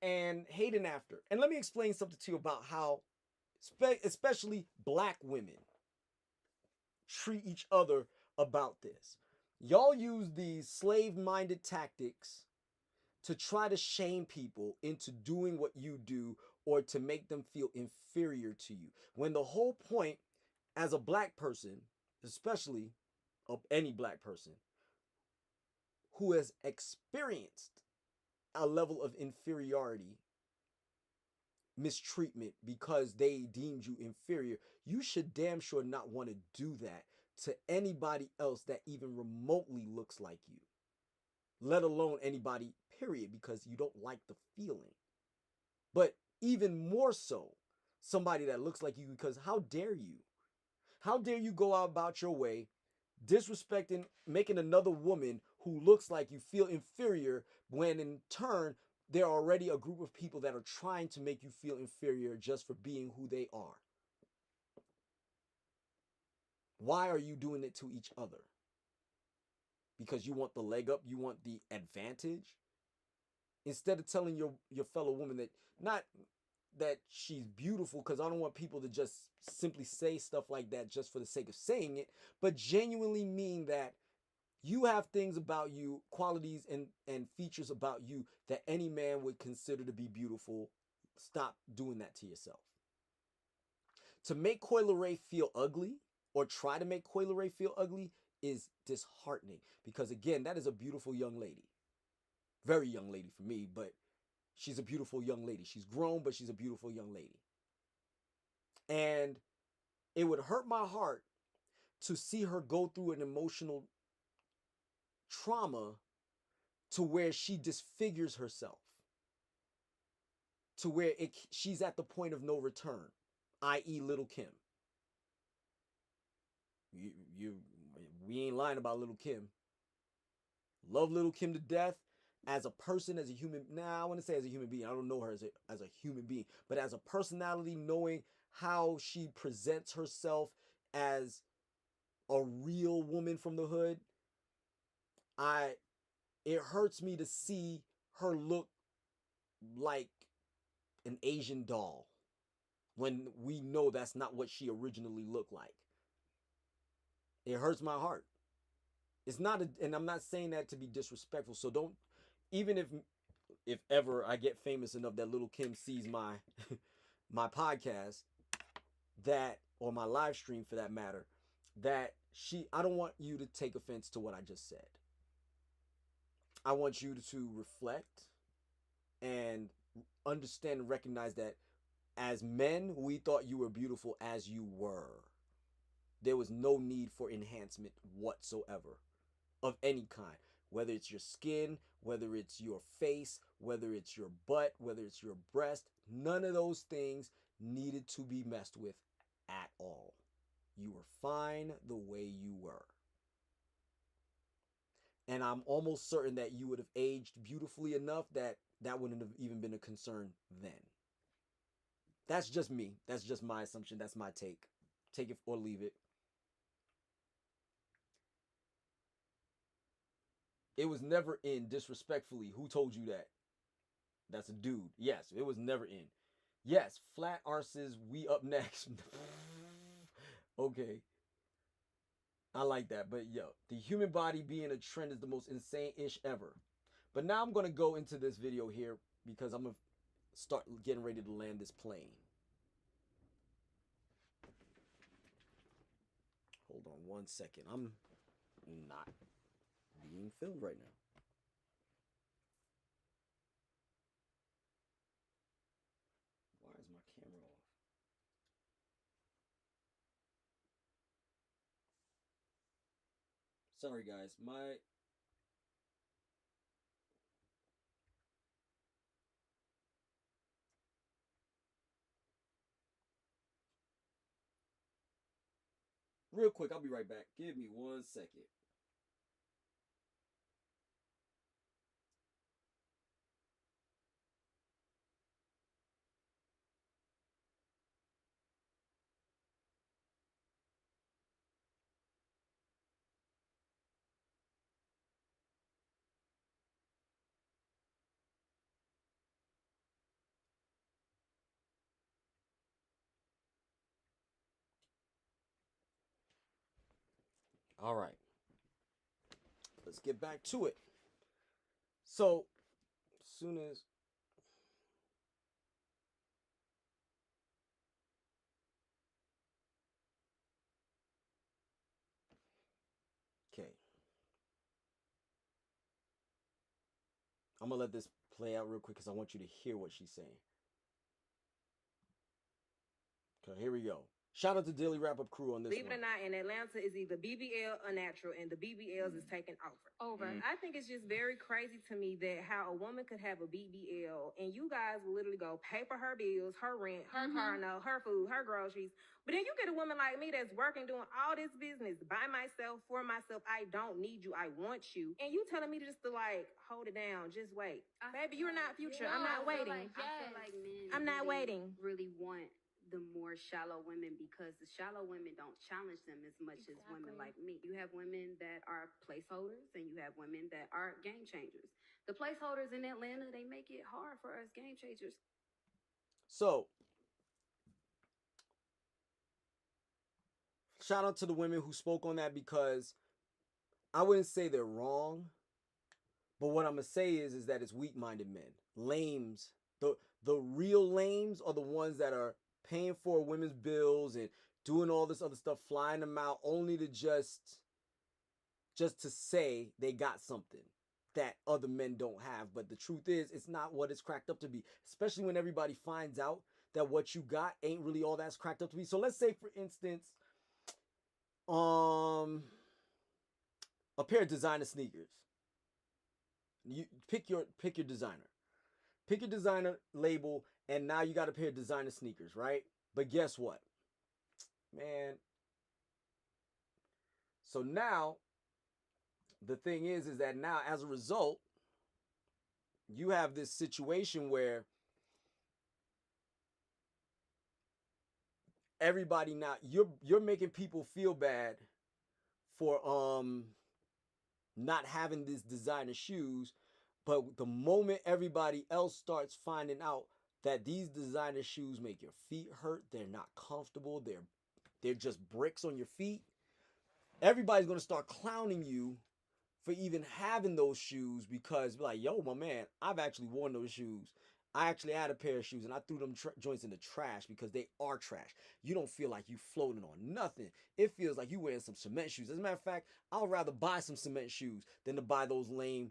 and hating after. And let me explain something to you about how, especially black women, treat each other about this. Y'all use these slave-minded tactics to try to shame people into doing what you do, or to make them feel inferior to you. When the whole point, as a black person, especially of any black person, who has experienced a level of inferiority, mistreatment, because they deemed you inferior, you should damn sure not want to do that to anybody else that even remotely looks like you. Let alone anybody, period, because you don't like the feeling. But even more so, somebody that looks like you, because how dare you? How dare you go out about your way, disrespecting, making another woman who looks like you feel inferior, when in turn, there are already a group of people that are trying to make you feel inferior just for being who they are. Why are you doing it to each other? Because you want the leg up, you want the advantage? Instead of telling your fellow woman that, not that she's beautiful, because I don't want people to just simply say stuff like that just for the sake of saying it, but genuinely mean that you have things about you, qualities and features about you that any man would consider to be beautiful. Stop doing that to yourself. To make Coi Leray feel ugly, or try to make Coi Leray feel ugly, is disheartening because, again, that is a beautiful young lady. Very young lady for me, but she's a beautiful young lady. She's grown, but she's a beautiful young lady. And it would hurt my heart to see her go through an emotional trauma to where she disfigures herself, to where she's at the point of no return, i.e. Little Kim. We ain't lying about Little Kim. Love Little Kim to death. As a person, as a human, I want to say as a human being. I don't know her as a human being, but as a personality, knowing how she presents herself as a real woman from the hood, it hurts me to see her look like an Asian doll when we know that's not what she originally looked like. It hurts my heart. It's not, and I'm not saying that to be disrespectful. So don't, even if ever I get famous enough that Little Kim sees my my podcast, that, or my live stream for that matter, that I don't want you to take offense to what I just said. I want you to reflect and understand and recognize that as men, we thought you were beautiful as you were. There was no need for enhancement whatsoever of any kind. Whether it's your skin, whether it's your face, whether it's your butt, whether it's your breast, none of those things needed to be messed with at all. You were fine the way you were. And I'm almost certain that you would have aged beautifully enough that that wouldn't have even been a concern then. That's just me. That's just my assumption. That's my take. Take it or leave it. It was never in, disrespectfully. Who told you that? That's a dude. Yes, it was never in. Yes, flat arses, we up next. Okay. I like that. But yo, the human body being a trend is the most insane-ish ever. But now I'm going to go into this video here because I'm going to start getting ready to land this plane. Hold on one second. I'm not being filmed right now. Why is my camera off? Sorry guys, real quick, I'll be right back. Give me 1 second. All right. Let's get back to it. So, as soon as okay. I'm going to let this play out real quick because I want you to hear what she's saying. Okay, here we go. Shout out to Daily Wrap Up Crew on this Believe one. it or not, in Atlanta is either BBL or natural, and the BBLs is taken over. I think it's just very crazy to me that how a woman could have a BBL and you guys will literally go pay for her bills, her rent, her car note, her food, her groceries. But then you get a woman like me that's working, doing all this business by myself, for myself. I don't need you. I want you. And you telling me just to like hold it down. Just wait. Baby, you're not future. I'm not waiting. I feel like men I'm not waiting. really want the more shallow women because the shallow women don't challenge them as much as women like me. You have women that are placeholders and you have women that are game changers. The placeholders in Atlanta, they make it hard for us game changers. So, shout out to the women who spoke on that because I wouldn't say they're wrong, but what I'm going to say is that it's weak-minded men. Lames. The real lames are the ones that are paying for women's bills and doing all this other stuff, flying them out only to just just to say they got something that other men don't have. But the truth is, it's not what it's cracked up to be, especially when everybody finds out that what you got ain't really all that's cracked up to be. So let's say, for instance, a pair of designer sneakers. You pick your designer. Pick your designer label, and now you got a pair of designer sneakers, right? But guess what? Man. So now, the thing is that now, as a result, you have this situation where everybody now, you're making people feel bad for not having these designer shoes, but the moment everybody else starts finding out that these designer shoes make your feet hurt, they're not comfortable, they're just bricks on your feet, everybody's going to start clowning you for even having those shoes, because like, yo, my man, I've actually worn those shoes. I actually had a pair of shoes and I threw them joints in the trash because they are trash. You don't feel like you floating on nothing. It feels like you wearing some cement shoes. As a matter of fact, I'd rather buy some cement shoes than to buy those lame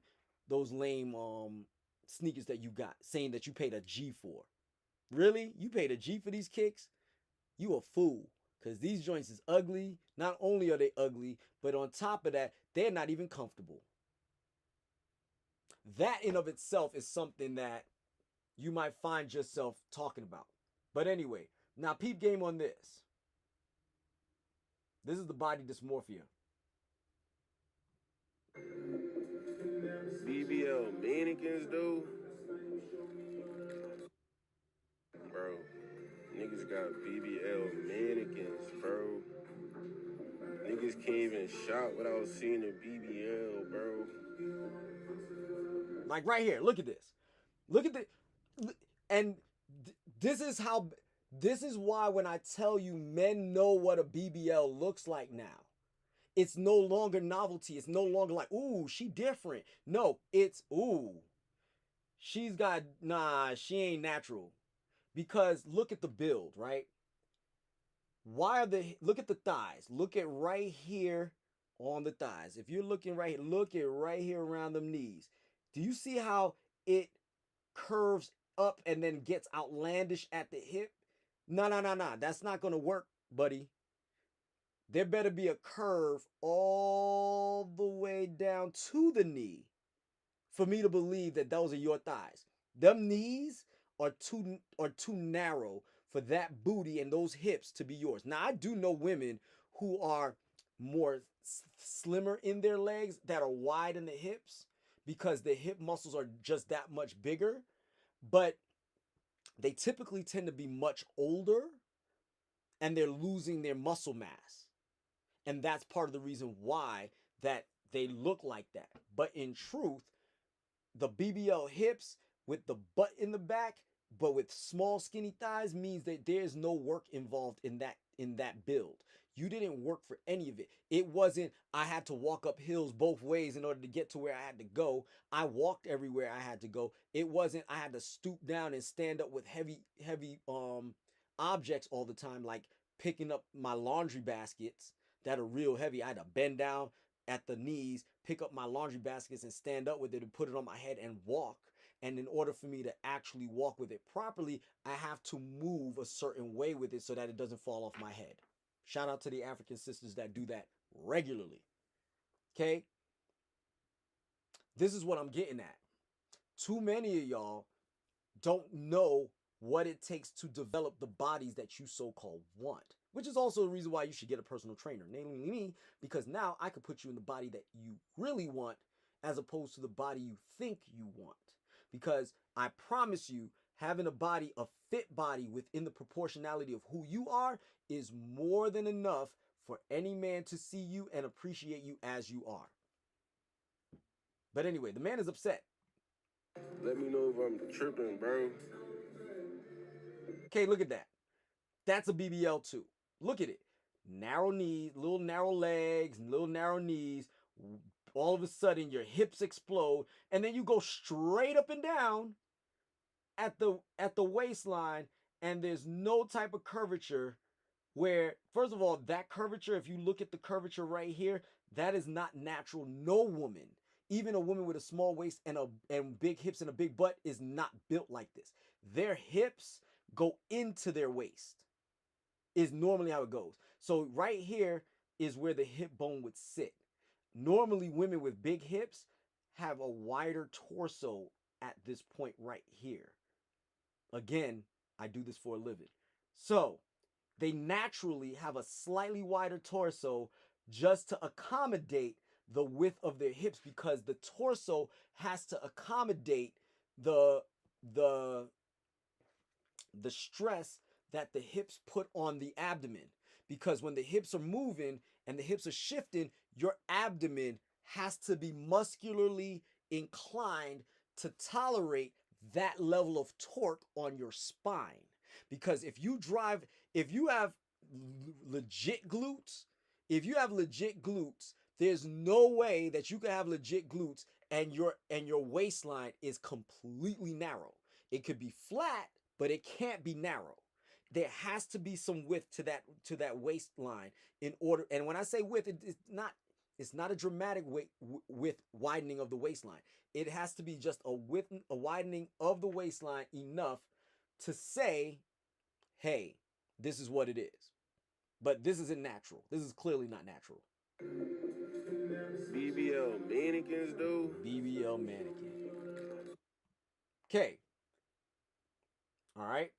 sneakers that you got, saying that you paid a G for. Really? You paid a G for these kicks? You a fool. Because these joints is ugly. Not only are they ugly, but on top of that, they're not even comfortable. That in of itself is something that you might find yourself talking about. But anyway, now peep game on this. This is the body dysmorphia. BBL mannequins, though. Bro, niggas got BBL mannequins, bro. Niggas can't even shop without seeing a BBL, bro. Like right here, look at this. Look at the, and this is why when I tell you men know what a BBL looks like now, it's no longer novelty. It's no longer like, ooh, she different. No, it's, ooh, she ain't natural. Because look at the build, right? Look at the thighs. Look at right here on the thighs. If you're looking right here, look at right here around them knees. Do you see how it curves up and then gets outlandish at the hip? No. That's not going to work, buddy. There better be a curve all the way down to the knee for me to believe that those are your thighs. Them knees are too narrow for that booty and those hips to be yours. Now, I do know women who are more slimmer in their legs, that are wide in the hips, because the hip muscles are just that much bigger, but they typically tend to be much older and they're losing their muscle mass. And that's part of the reason why that they look like that. But in truth, the BBL hips with the butt in the back, but with small skinny thighs, means that there's no work involved in that build. You didn't work for any of it. It wasn't, I had to walk up hills both ways in order to get to where I had to go. I walked everywhere I had to go. It wasn't, I had to stoop down and stand up with heavy objects all the time, like picking up my laundry baskets that are real heavy. I had to bend down at the knees, pick up my laundry baskets and stand up with it and put it on my head and walk. And in order for me to actually walk with it properly, I have to move a certain way with it so that it doesn't fall off my head. Shout out to the African sisters that do that regularly. Okay? This is what I'm getting at. Too many of y'all don't know what it takes to develop the bodies that you so-called want, which is also the reason why you should get a personal trainer, namely me, because now I could put you in the body that you really want as opposed to the body you think you want. Because I promise you, having a fit body within the proportionality of who you are is more than enough for any man to see you and appreciate you as you are. But anyway, the man is upset. Let me know if I'm tripping, bro. Okay, look at that. That's a BBL too. Look at it. Narrow knees, little narrow legs, little narrow knees. All of a sudden, your hips explode, and then you go straight up and down at the waistline, and there's no type of curvature where, first of all, that curvature, if you look at the curvature right here, That is not natural. No woman, even a woman with a small waist and big hips and a big butt, is not built like this. Their hips go into their waist, is normally how it goes. So right here is where the hip bone would sit. Normally, women with big hips have a wider torso at this point right here. Again, I do this for a living. So they naturally have a slightly wider torso just to accommodate the width of their hips, because the torso has to accommodate the stress that the hips put on the abdomen. Because when the hips are moving and the hips are shifting, your abdomen has to be muscularly inclined to tolerate that level of torque on your spine. Because if you have legit glutes, there's no way that you can have legit glutes and your waistline is completely narrow. It could be flat, but it can't be narrow. There has to be some width to that waistline in order. And when I say width, it's not a dramatic width widening of the waistline. It has to be just a widening of the waistline enough to say, hey, this is what it is. But this isn't natural. This is clearly not natural. BBL mannequins, though. BBL mannequin. Okay. All right.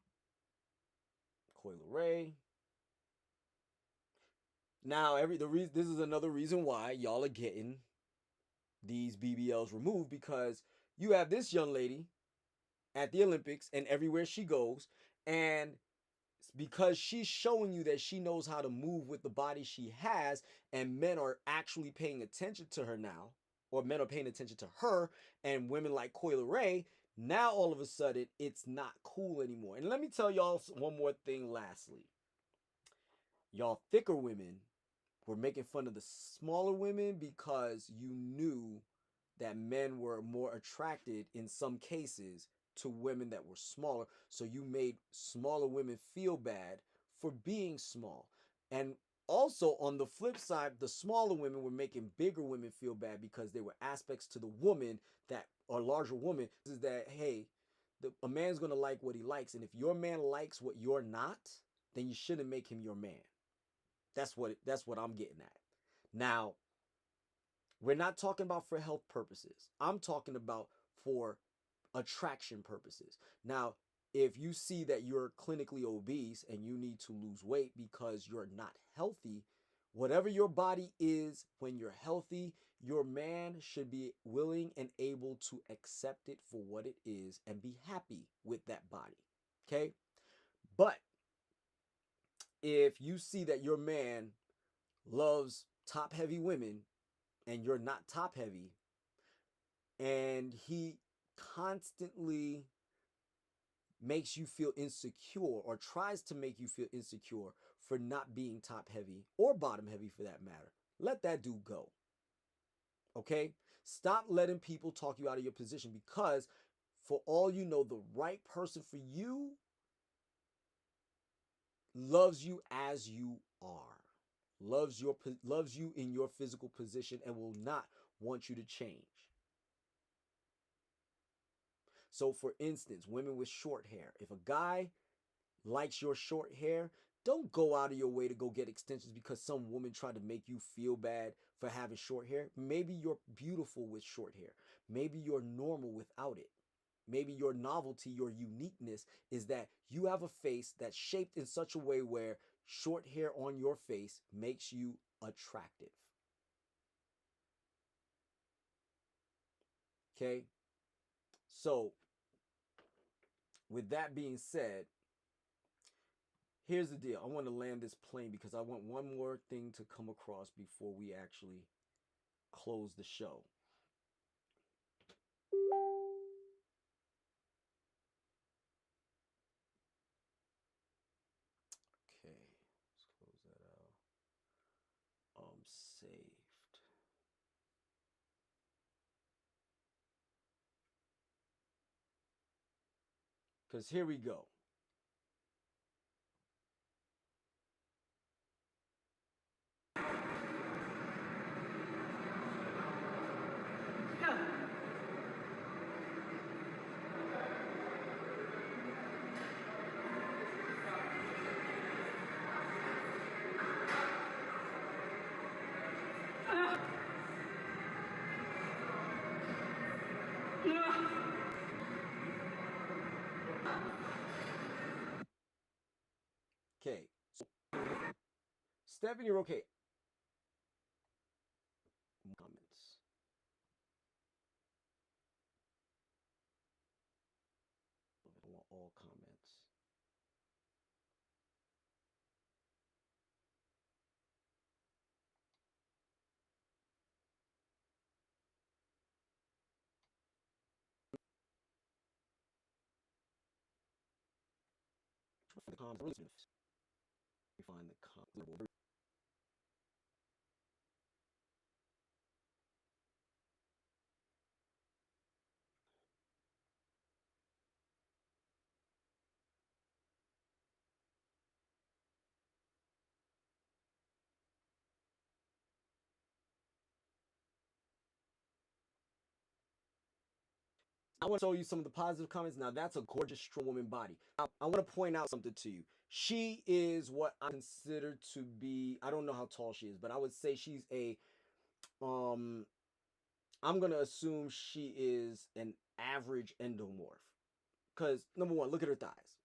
Coil Ray. Now, this is another reason why y'all are getting these BBLs removed, because you have this young lady at the Olympics and everywhere she goes, and because she's showing you that she knows how to move with the body she has, and men are actually paying attention to her now, or men are paying attention to her, and women like Coil Ray, now all of a sudden it's not cool anymore. And let me tell y'all one more thing lastly. Y'all thicker women were making fun of the smaller women because you knew that men were more attracted in some cases to women that were smaller. So you made smaller women feel bad for being small. And also on the flip side, the smaller women were making bigger women feel bad because there were aspects to the woman that are larger woman. Is that, hey, a man's going to like what he likes. And if your man likes what you're not, then you shouldn't make him your man. That's what I'm getting at. Now, we're not talking about for health purposes. I'm talking about for attraction purposes. Now, if you see that you're clinically obese and you need to lose weight because you're not healthy, whatever your body is when you're healthy, your man should be willing and able to accept it for what it is and be happy with that body. Okay? But if you see that your man loves top heavy women and you're not top heavy, and he constantly makes you feel insecure or tries to make you feel insecure for not being top heavy or bottom heavy for that matter, let that dude go. Okay? Stop letting people talk you out of your position, because for all you know, the right person for you loves you as you are. Loves you in your physical position and will not want you to change. So for instance, women with short hair, if a guy likes your short hair, don't go out of your way to go get extensions because some woman tried to make you feel bad for having short hair. Maybe you're beautiful with short hair. Maybe you're normal without it. Maybe your novelty, your uniqueness is that you have a face that's shaped in such a way where short hair on your face makes you attractive. Okay? So, with that being said, here's the deal. I want to land this plane because I want one more thing to come across before we actually close the show. Okay, let's close that out. Saved. Because here we go. Okay. So, Stephanie, you're okay. Comments. I want all comments. The comments. Let me find the comments. I want to show you some of the positive comments. Now, that's a gorgeous, strong woman body. I want to point out something to you. She is what I consider to be, I don't know how tall she is, but I would say she's a, I'm going to assume she is an average endomorph. Because, number one, look at her thighs.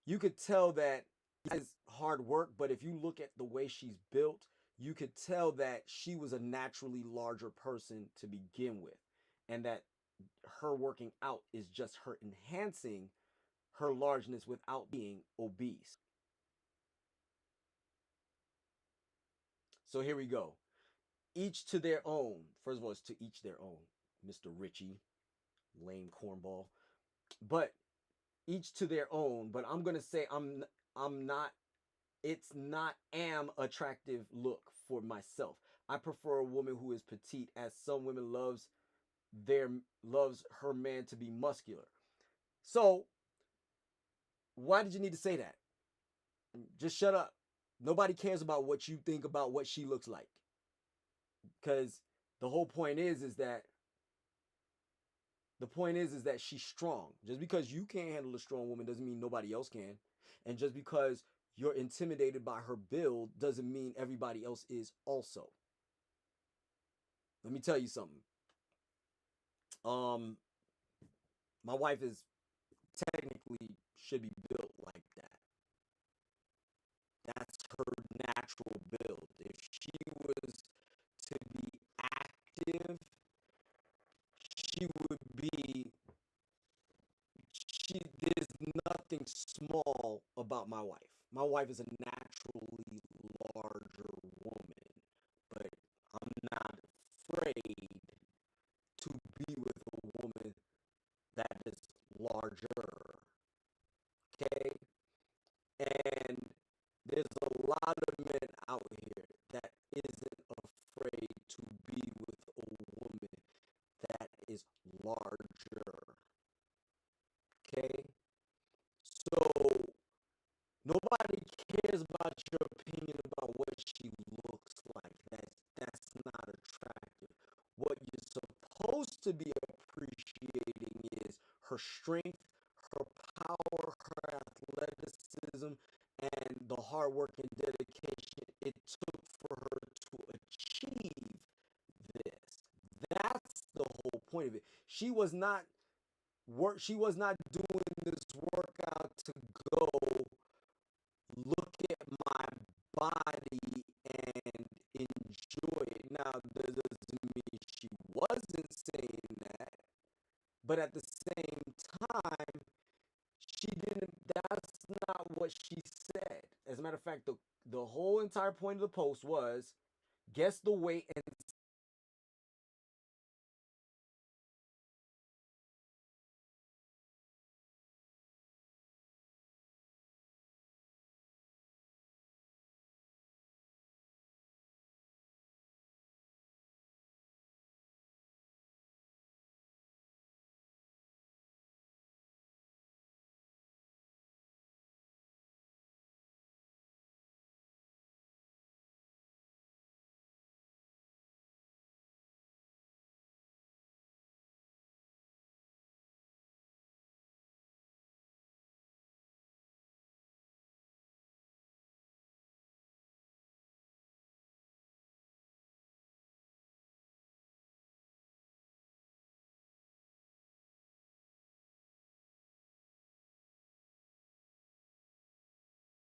You could tell that it's hard work, but if you look at the way she's built, you could tell that she was a naturally larger person to begin with. And that her working out is just her enhancing her largeness without being obese. So here we go. Each to their own. First of all, it's to each their own, Mr. Richie, lame cornball. But each to their own. But I'm gonna say I'm not. It's not am attractive look for myself. I prefer a woman who is petite, as some women loves her man to be muscular. So why did you need to say that? Just shut up. Nobody cares about what you think about what she looks like. Because the whole point is that she's strong. Just because you can't handle a strong woman doesn't mean nobody else can. And just because you're intimidated by her build doesn't mean everybody else is also. Let me tell you something. My wife is technically should be built like that. That's her natural build. If she was to be active, she would be. There's nothing small about my wife. My wife is a naturally larger woman, but I'm not afraid to be with a woman that is larger. Okay? And there's a lot of men out here that isn't afraid to be with a woman that is larger. Okay? So nobody cares about your opinion about what she looks like. That's not attractive. What you're supposed to be appreciating is her strength, her power, her athleticism, and the hard work and dedication it took for her to achieve this. That's the whole point of it. She was not doing this workout to go look at my body and enjoy it. Now, that doesn't mean she wasn't saying that, but at the same time, that's not what she said. As a matter of fact, the whole entire point of the post was guess the weight and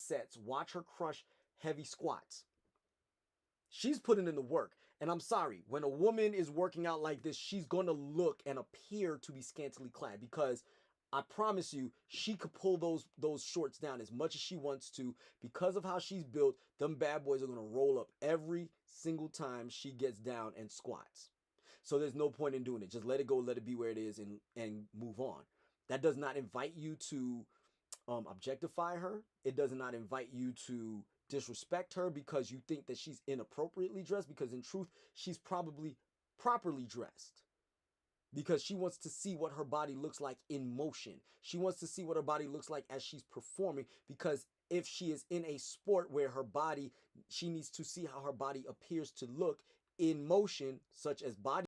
sets, watch her crush heavy squats. She's putting in the work. And I'm sorry, when a woman is working out like this, she's going to look and appear to be scantily clad, because I promise you, she could pull those shorts down as much as she wants to. Because of how she's built, them bad boys are going to roll up every single time she gets down and squats. So there's no point in doing it. Just let it go, let it be where it is, and move on. That does not invite you to objectify her. It does not invite you to disrespect her because you think that she's inappropriately dressed, because in truth, she's probably properly dressed. Because she wants to see what her body looks like in motion. She wants to see what her body looks like as she's performing, because if she is in a sport where she needs to see how her body appears to look in motion, such as body